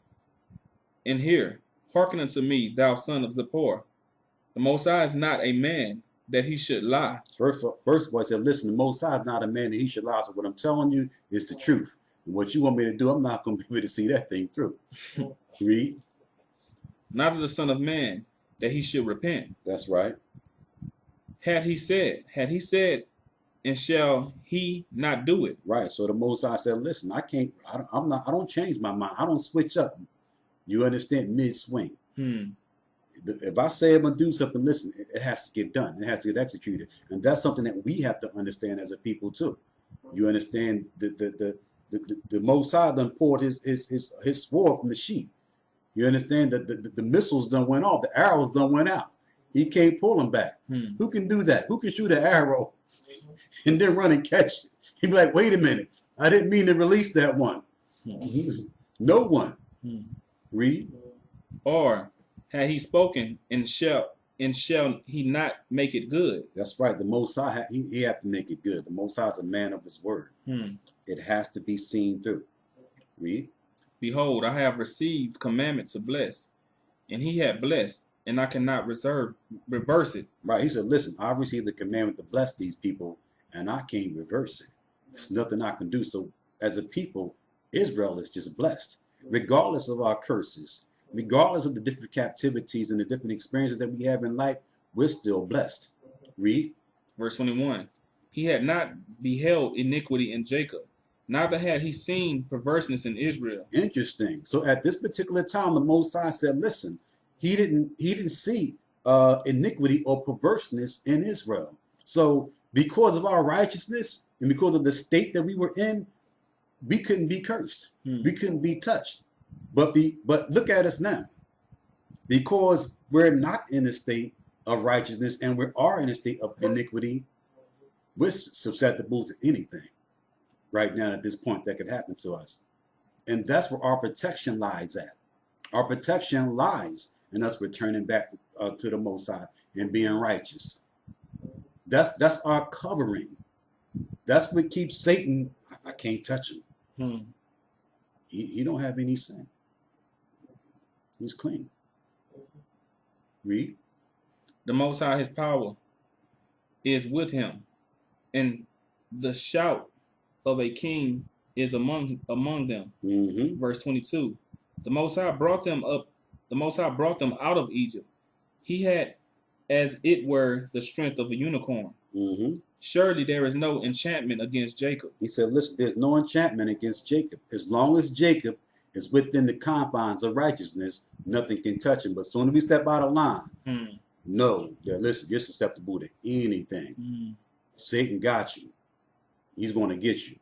and hear, hearken unto me, thou son of Zippor. The Most High is not a man that he should lie. First of all, I said, listen, the Most High is not a man that he should lie. So what I'm telling you is the truth. And what you want me to do, I'm not going to be able to see that thing through. Read. Not the son of man that he should repent. That's right. Had he said, and shall he not do it? Right. So the Most High said, listen, I don't change my mind. I don't switch up. You understand? Mid-swing. If I say I'm going to do something, listen, it has to get done. It has to get executed. And that's something that we have to understand as a people too. You understand the Most High done poured his sword from the sheep. You understand that the missiles done went off. The arrows done went out. He can't pull them back. Who can do that? Who can shoot an arrow and then run and catch it? He'd be like, wait a minute. I didn't mean to release that one. No one. Read. Or had he spoken, and shall he not make it good? That's right. The Most High, he have to make it good. The Most High is a man of his word. It has to be seen through. Read. Behold, I have received commandment to bless, and he had blessed, and I cannot reverse it. Right. He said, listen, I received the commandment to bless these people, and I can't reverse it. There's nothing I can do. So as a people, Israel is just blessed, regardless of our curses, regardless of the different captivities and the different experiences that we have in life, we're still blessed. Read. Verse 21. He had not beheld iniquity in Jacob, neither had he seen perverseness in Israel. Interesting. So at this particular time, the Most High said, listen, he didn't see iniquity or perverseness in Israel. So because of our righteousness and because of the state that we were in, we couldn't be cursed. We couldn't be touched. But look at us now. Because we're not in a state of righteousness and we are in a state of iniquity, we're susceptible to anything right now at this point that could happen to us. And that's where our protection lies at. Our protection lies in us returning back to the Most High and being righteous. That's our covering. That's what keeps Satan. I can't touch him. He don't have any sin. He's clean. Read. The Most High, his power is with him, and the shout of a king is among them. Verse 22. The Most High brought them up. The Most High brought them out of Egypt. He had, as it were, the strength of a unicorn. Surely there is no enchantment against Jacob. He said, listen, there's no enchantment against Jacob. As long as Jacob is within the confines of righteousness, nothing can touch him. But as soon as we step out of line, no, listen, you're susceptible to anything. Satan got you. He's going to get you.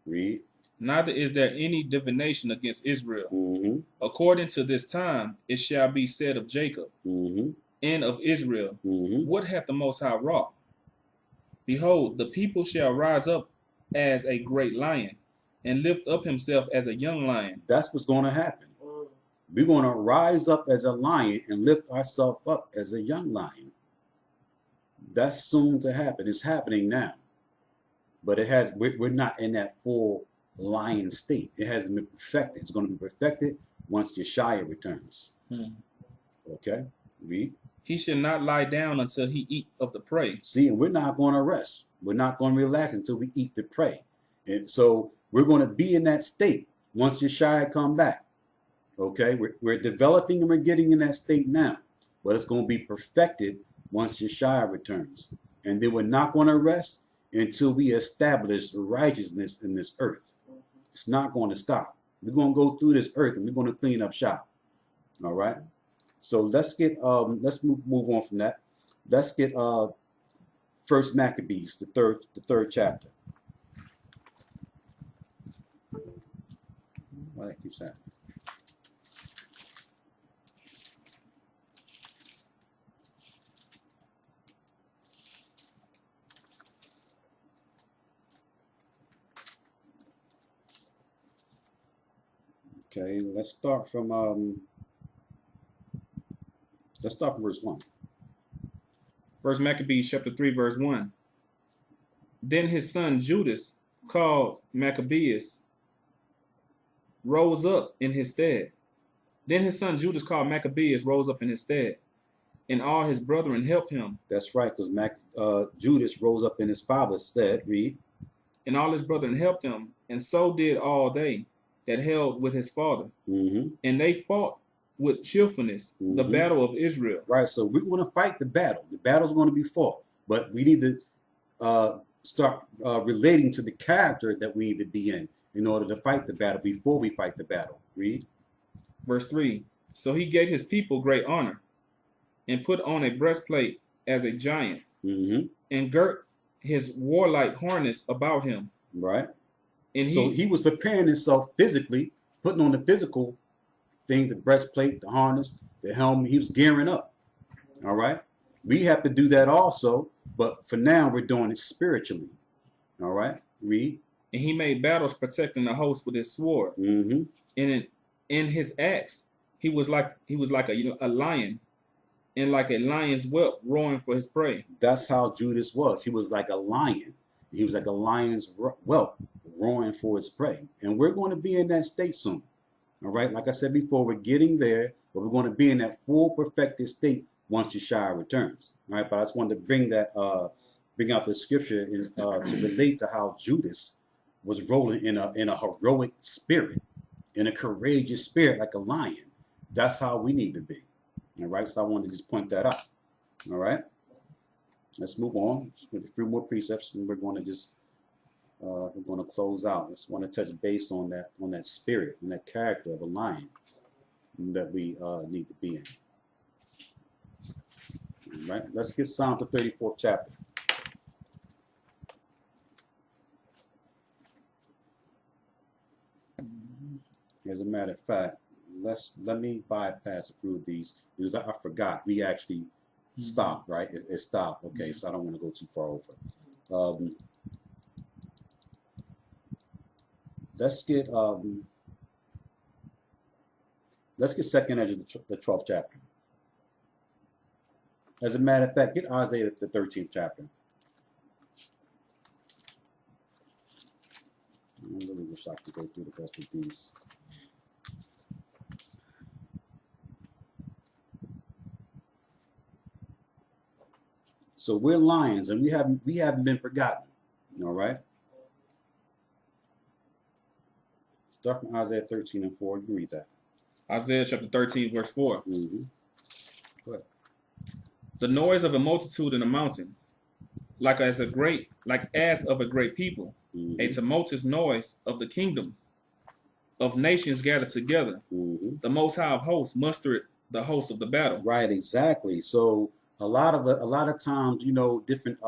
Read. Neither is there any divination against Israel. According to this time, it shall be said of Jacob and of Israel, what hath the Most High wrought? Behold, the people shall rise up as a great lion and lift up himself as a young lion. That's what's going to happen. We're going to rise up as a lion and lift ourselves up as a young lion. That's soon to happen. It's happening now. But we're not in that full lion state. It hasn't been perfected. It's going to be perfected once Yeshua returns. Okay? Read. He should not lie down until he eat of the prey. See, and we're not going to rest. We're not going to relax until we eat the prey. And so we're going to be in that state once Yeshua come back. Okay? We're developing and we're getting in that state now. But it's going to be perfected once Yeshua returns. And then we're not going to rest until we establish righteousness in this earth. It's not going to stop. We're going to go through this earth and we're going to clean up shop. All right? So let's get let's move on from that. Let's get First Maccabees, the third chapter. Why that keeps happening? Okay, let's start from verse 1. First Maccabees chapter 3, verse 1. Then his son Judas, called Maccabees, rose up in his stead. Then his son Judas, called Maccabees, rose up in his stead, and all his brethren helped him. That's right, because Judas rose up in his father's stead. Read. And all his brethren helped him, and so did all they that held with his father. And they fought with cheerfulness the battle of Israel. Right, so we're going to fight the battle. The battle's going to be fought, but we need to start relating to the character that we need to be in order to fight the battle before we fight the battle. Read. Verse 3. So he gave his people great honor and put on a breastplate as a giant and girt his warlike harness about him. Right. And so he was preparing himself physically, putting on the physical things, the breastplate, the harness, the helmet. He was gearing up. All right. We have to do that also, but for now we're doing it spiritually. All right. Read. And he made battles protecting the host with his sword. And in his axe, he was like a lion, and like a lion's whelp roaring for his prey. That's how Judas was. He was like a lion. He was like a lion's whelp roaring for his prey. And we're going to be in that state soon. All right. Like I said before, we're getting there, but we're going to be in that full perfected state once Yeshua returns. All right. But I just wanted to bring out the scripture to relate to how Judas was rolling in a heroic spirit, in a courageous spirit, like a lion. That's how we need to be. All right. So I wanted to just point that out. All right. Let's move on. Just a few more precepts, and we're going to just we're going to close out. I just want to touch base on that spirit and that character of a lion that we need to be in. All right. Let's get Psalm the 34th chapter. As a matter of fact, let me bypass a few of these because I forgot we actually stopped, right? It stopped. Okay, so I don't want to go too far over. Let's get second Ezra, the 12th chapter. As a matter of fact, get Isaiah the 13th chapter. I really wish I could go through the rest of these. So we're lions, and we haven't been forgotten. All right. Start from Isaiah 13 and 4. You can read that. Isaiah chapter 13, verse 4. Mm-hmm. Go ahead. The noise of a multitude in the mountains, like as of a great people, Mm-hmm. a tumultuous noise of the kingdoms, of nations gathered together. Mm-hmm. The Most High of hosts mustered the host of the battle. Right, exactly. So a lot of times, different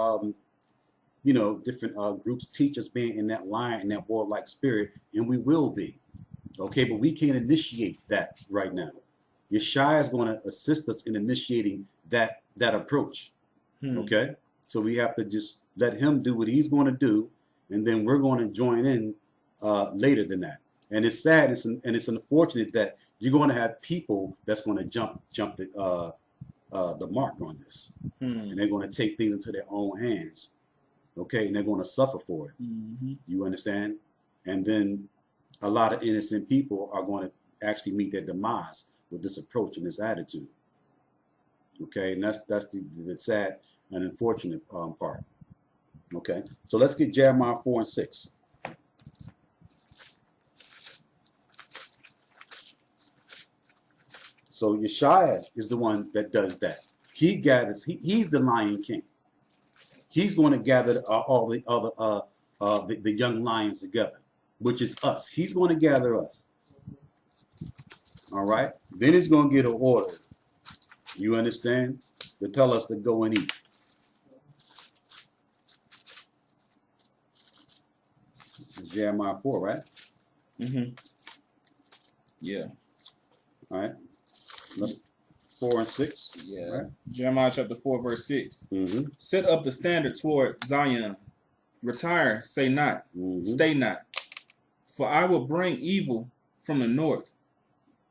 groups teach us being in that lion, in that warlike spirit, and we will be. Okay, but we can't initiate that right now. Yeshua is going to assist us in initiating that approach. Okay, so we have to just let him do what he's going to do, and then we're going to join in later than that. And it's sad, and it's unfortunate that you're going to have people that's going to jump the mark on this, and they're going to take things into their own hands. Okay, and they're going to suffer for it. Mm-hmm. You understand? And then a lot of innocent people are going to actually meet their demise with this approach and this attitude. Okay, and that's the sad and unfortunate part. Okay, so let's get Jeremiah 4 and 6. So Yeshua is the one that does that. He gathers. He's the Lion King. He's going to gather all the other the young lions together, which is us. He's going to gather us. All right. Then he's going to get an order. You understand? To tell us to go and eat. It's Jeremiah 4, right? Mm-hmm. Yeah. All right. Let's 4 and 6. Yeah. Right? Jeremiah chapter 4, verse 6. Mm-hmm. Set up the standard toward Zion. Retire, say not. Mm-hmm. Stay not. For I will bring evil from the north,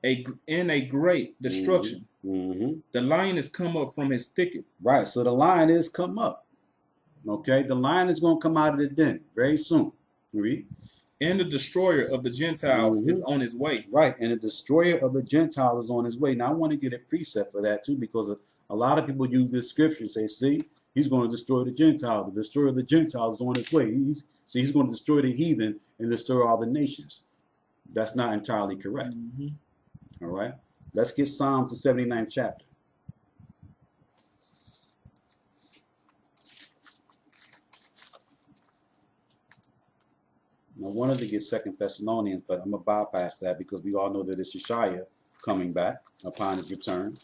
in a great destruction. Mm-hmm. The lion is come up from his thicket. Right. So the lion is come up. Okay. The lion is going to come out of the den very soon. Read. And the destroyer of the Gentiles is on his way. Right, and the destroyer of the Gentiles is on his way. Now, I want to get a precept for that, too, because a lot of people use this scripture and say, see, he's going to destroy the Gentiles. The destroyer of the Gentiles is on his way. He's going to destroy the heathen and destroy all the nations. That's not entirely correct. Mm-hmm. All right, let's get Psalms the 79th chapter. I wanted to get 2 Thessalonians, but I'm going to bypass that because we all know that it's Yeshua coming back upon his return.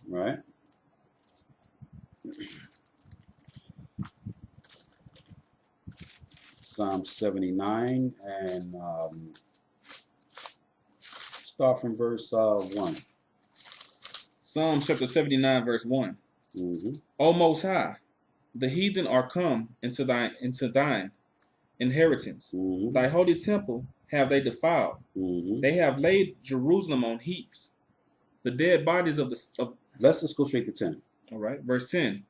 Right? Psalm 79 and start from verse 1. Psalm chapter 79, verse 1. Mm-hmm. O Most High, the heathen are come into thine inheritance. Mm-hmm. Thy holy temple have they defiled. Mm-hmm. They have laid Jerusalem on heaps. The dead bodies of Let's just go straight to 10. All right, verse 10.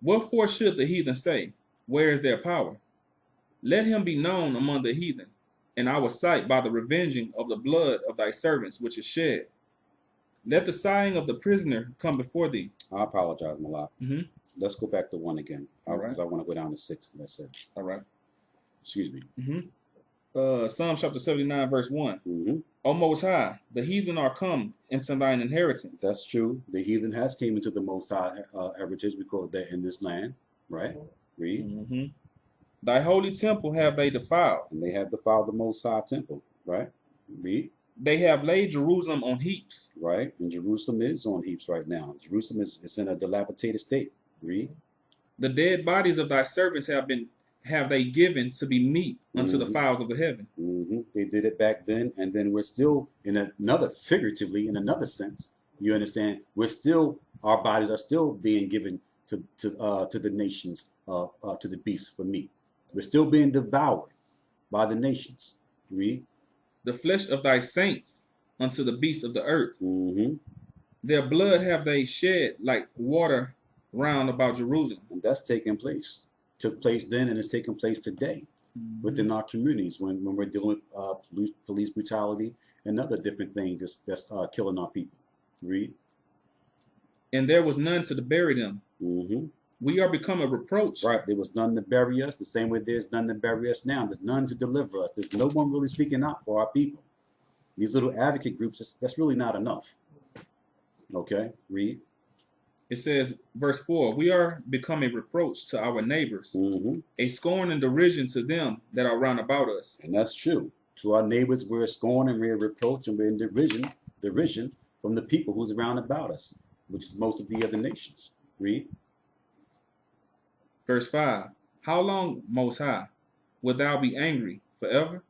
Wherefore should the heathen say, where is their power? Let him be known among the heathen, in our sight by the revenging of the blood of thy servants which is shed. Let the sighing of the prisoner come before thee. I apologize, Malak. Mm-hmm. Let's go back to 1 again. All right. Because I want to go down to 6. That's it. All right. Excuse me. Mm-hmm. Psalm chapter 79, verse 1. Mm-hmm. O Most High, the heathen are come into thine inheritance. That's true. The heathen has came into the Most High heritage because they're in this land, right? Read. Mm-hmm. Thy holy temple have they defiled. And they have defiled the Most High temple, right? Read. They have laid Jerusalem on heaps. Right. And Jerusalem is on heaps right now. Jerusalem is in a dilapidated state. Read. The dead bodies of thy servants have they given to be meat unto the fowls of the heaven. They did it back then, and then we're still in another, figuratively, in another sense. You understand? We're still, our bodies are still being given to the nations, to the beasts for meat. We're still being devoured by the nations. Read. The flesh of thy saints unto the beasts of the earth. Mm-hmm. Their blood have they shed like water round about Jerusalem. And that's taking place. Took place then, and it's taking place today within our communities when we're dealing with police brutality and other different things that's killing our people. Read. And there was none to bury them. Mm-hmm. We are become a reproach. Right. There was none to bury us, the same way there's none to bury us now. There's none to deliver us. There's no one really speaking out for our people. These little advocate groups, that's really not enough. Okay, read. It says, verse 4, we are become a reproach to our neighbors, a scorn and derision to them that are round about us. And that's true. To our neighbors, we're a scorn and we're a reproach and we're in derision from the people who's around about us, which is most of the other nations. Read. Verse 5, how long, Most High, wilt thou be angry forever?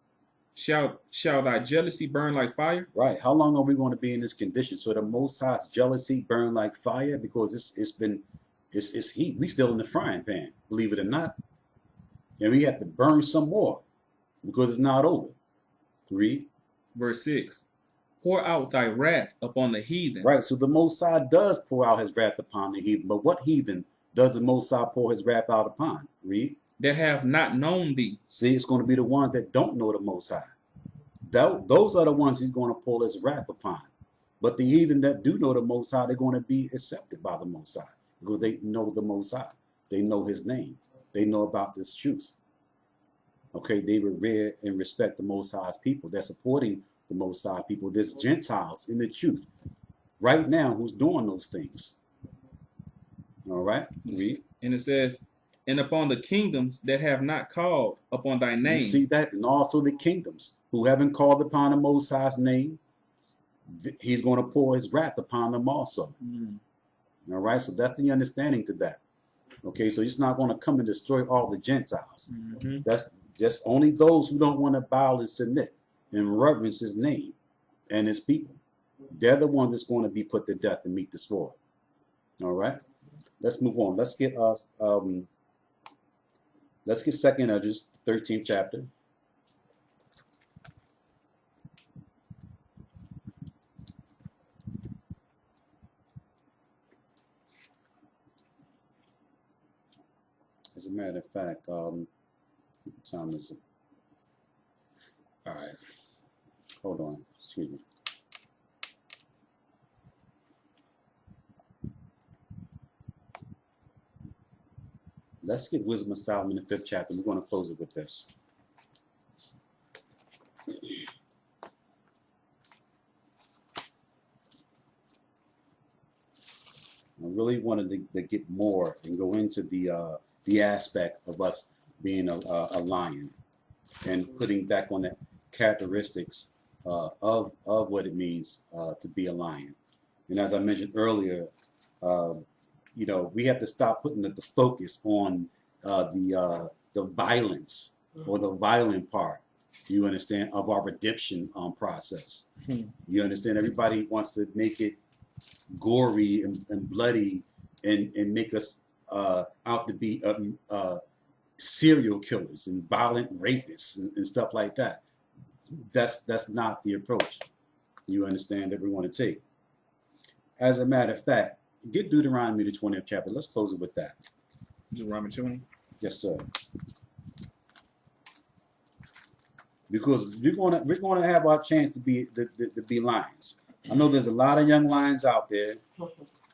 Shall thy jealousy burn like fire? Right. How long are we going to be in this condition? So the Most High's jealousy burn like fire, because it's heat. We still in the frying pan, believe it or not. And we have to burn some more because it's not over. Read. Verse 6, pour out thy wrath upon the heathen. Right. So the Most High does pour out his wrath upon the heathen. But what heathen does the Most High pour his wrath out upon? Read. That have not known thee. See, it's going to be the ones that don't know the Most High. Those are the ones he's going to pour his wrath upon. But the heathen that do know the Most High, they're going to be accepted by the Most High because they know the Most High. They know his name. They know about this truth. Okay, they revere and respect the Most High's people. They're supporting the Most High people. There's Gentiles in the truth right now who's doing those things. All right, read. And it says, and upon the kingdoms that have not called upon thy name. You see that? And also the kingdoms who haven't called upon the Most High's name, he's going to pour his wrath upon them also. All right, so that's the understanding to that. Okay, so he's not going to come and destroy all the Gentiles. That's just only those who don't want to bow and submit and reverence his name and his people. They're the ones that's going to be put to death and meet the sword. All right, let's move on. Let's get us. Let's get 2nd Esdras, 13th chapter. As a matter of fact, what time is it? All right, hold on, excuse me. Let's get Wisdom of Solomon in the 5th chapter. We're going to close it with this. I really wanted to get more and go into the aspect of us being a lion and putting back on the characteristics of what it means to be a lion. And as I mentioned earlier, you know, we have to stop putting the focus on the violence or the violent part, you understand, of our redemption process. You understand? Everybody wants to make it gory and bloody and make us out to be serial killers and violent rapists and stuff like that. That's not the approach, you understand, that we want to take. As a matter of fact, get Deuteronomy, the 20th chapter. Let's close it with that. Deuteronomy 20? Yes, sir. Because we're gonna have our chance to be lions. I know there's a lot of young lions out there.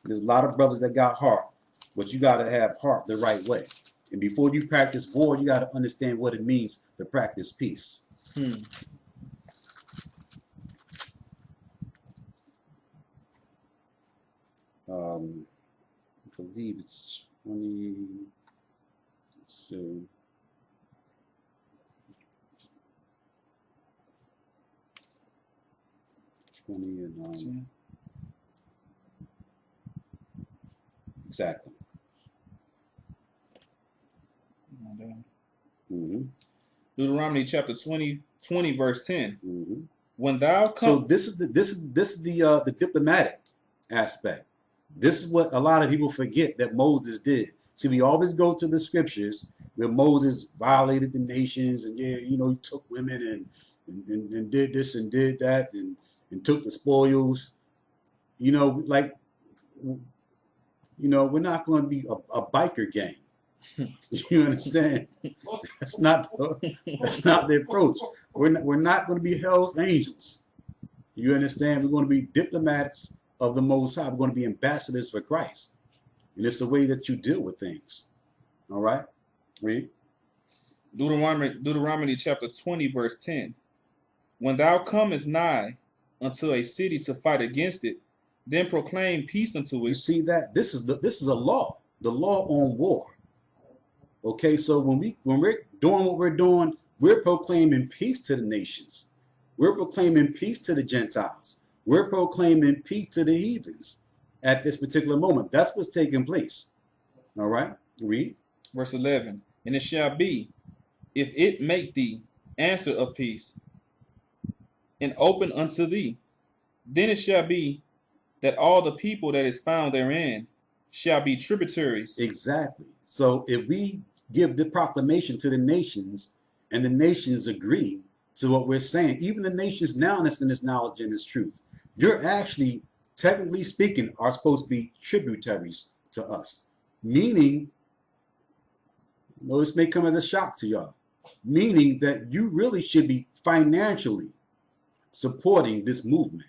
There's a lot of brothers that got heart, but you gotta have heart the right way. And before you practice war, you gotta understand what it means to practice peace. I believe it's 20. So 20 and exactly. Mm-hmm. Deuteronomy chapter 20 verse 10. Mm-hmm. When thou So come, this is the diplomatic aspect. This is what a lot of people forget that Moses did. See, we always go to the scriptures where Moses violated the nations, and yeah, you know, he took women and did this and did that, and took the spoils. You know, like, you know, we're not going to be a biker gang. You understand? That's not the approach. We're not going to be Hell's Angels. You understand? We're going to be diplomats of the Most High. We're going to be ambassadors for Christ. And it's the way that you deal with things. All right? Read. Deuteronomy chapter 20 verse 10. When thou comest nigh unto a city to fight against it, then proclaim peace unto You it. see that? This is a law. The law on war. Okay, so when we're doing what we're doing, we're proclaiming peace to the nations. We're proclaiming peace to the Gentiles. We're proclaiming peace to the heathens at this particular moment. That's what's taking place. All right, read. Verse 11. And it shall be, if it make thee answer of peace, and open unto thee, then it shall be that all the people that is found therein shall be tributaries. Exactly. So if we give the proclamation to the nations and the nations agree to what we're saying, even the nations now that's in this knowledge and this truth, you're actually, technically speaking, are supposed to be tributaries to us. Meaning, you know, this may come as a shock to y'all, meaning that you really should be financially supporting this movement.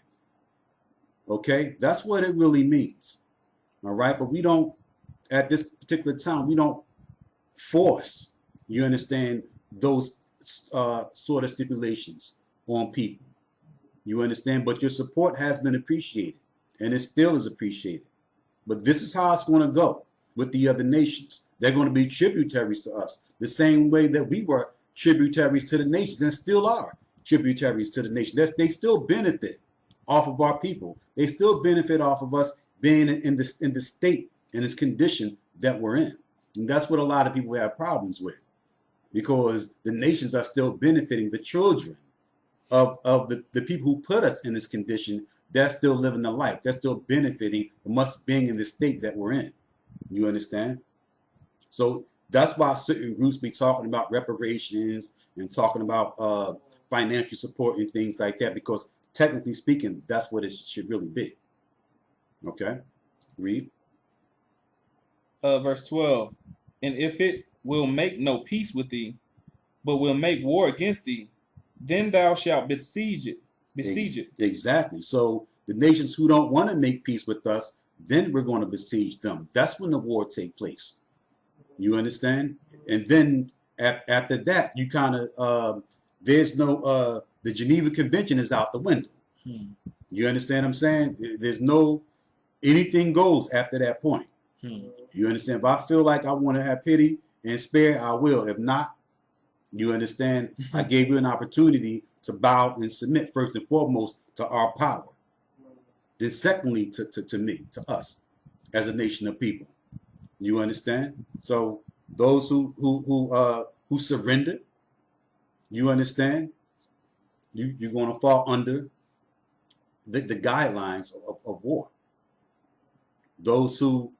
Okay? That's what it really means. All right? But we don't, at this particular time, we don't force, you understand, those sort of stipulations on people. You understand? But your support has been appreciated, and it still is appreciated. But this is how it's going to go with the other nations. They're going to be tributaries to us, the same way that we were tributaries to the nations and still are tributaries to the nation. They still benefit off of our people. They still benefit off of us being in the state, in this condition that we're in. And that's what a lot of people have problems with, because the nations are still benefiting the children of the people who put us in this condition. They're still living the life. They're still benefiting from us being in the state that we're in. You understand? So that's why certain groups be talking about reparations and talking about financial support and things like that, because technically speaking, that's what it should really be. Okay? Read. Verse 12. And if it will make no peace with thee, but will make war against thee, then thou shalt besiege it. Exactly. So the nations who don't want to make peace with us, then we're going to besiege them. That's when the war take place. You understand? And then after that, you kind of, there's no, the Geneva Convention is out the window. You understand what I'm saying? There's no, anything goes after that point. You understand? If I feel like I want to have pity and spare, I will. If not, you understand? I gave you an opportunity to bow and submit first and foremost to our power. Then secondly, to me, to us, as a nation of people. You understand? So those who surrender, you understand? You're going to fall under the guidelines of war. Those who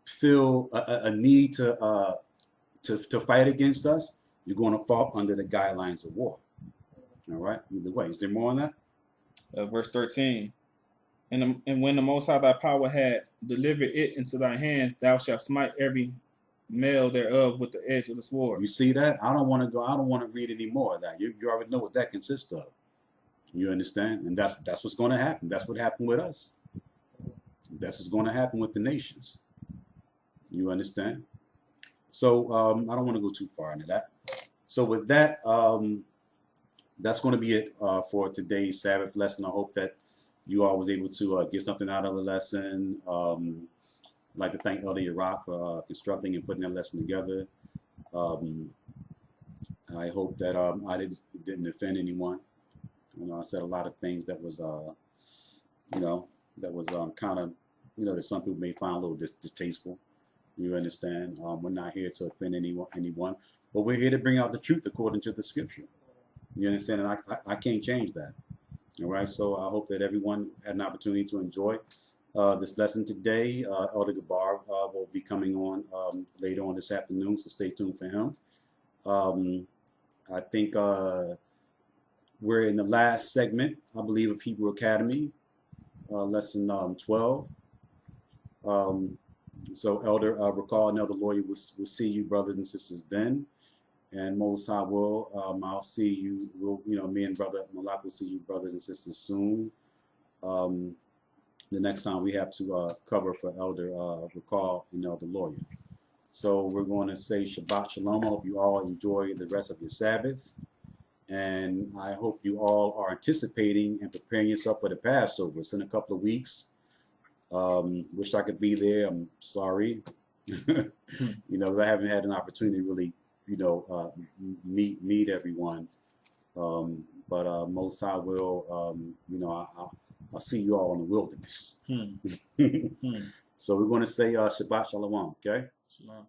feel a need to fight against us, you're going to fall under the guidelines of war. All right. Either way, is there more on that? Verse 13. And when the Most High thy power had delivered it into thy hands, thou shalt smite every male thereof with the edge of the sword. You see that? I don't want to go. I don't want to read any more of that. You already know what that consists of. You understand? And that's what's going to happen. That's what happened with us. That's what's going to happen with the nations. You understand? So I don't want to go too far into that. So with that, that's going to be it for today's Sabbath lesson. I hope that you all was able to get something out of the lesson. I'd like to thank Elder Rawchaa for constructing and putting that lesson together. I hope that I didn't offend anyone. You know, I said a lot of things that was, you know, that was kind of, you know, that some people may find a little distasteful. You understand? We're not here to offend anyone, but we're here to bring out the truth according to the scripture. You understand? And I can't change that. All right. So I hope that everyone had an opportunity to enjoy this lesson today. Elder Gabar will be coming on later on this afternoon, so stay tuned for him. I think we're in the last segment, I believe, of Hebrew Academy, lesson 12. So Elder Rawchaa and Elder Lawya will see you, brothers and sisters, then. And Most High will, I'll see you, me and Brother Malak will see you, brothers and sisters, soon. The next time we have to cover for Elder Rawchaa and Elder Lawya. So we're going to say Shabbat Shalom. I hope you all enjoy the rest of your Sabbath. And I hope you all are anticipating and preparing yourself for the Passover. It's in a couple of weeks. Wish I could be there. I'm sorry. I haven't had an opportunity to really, meet everyone. But Most High will, I'll see you all in the wilderness. So we're going to say Shabbat Shalom, okay? Shalom.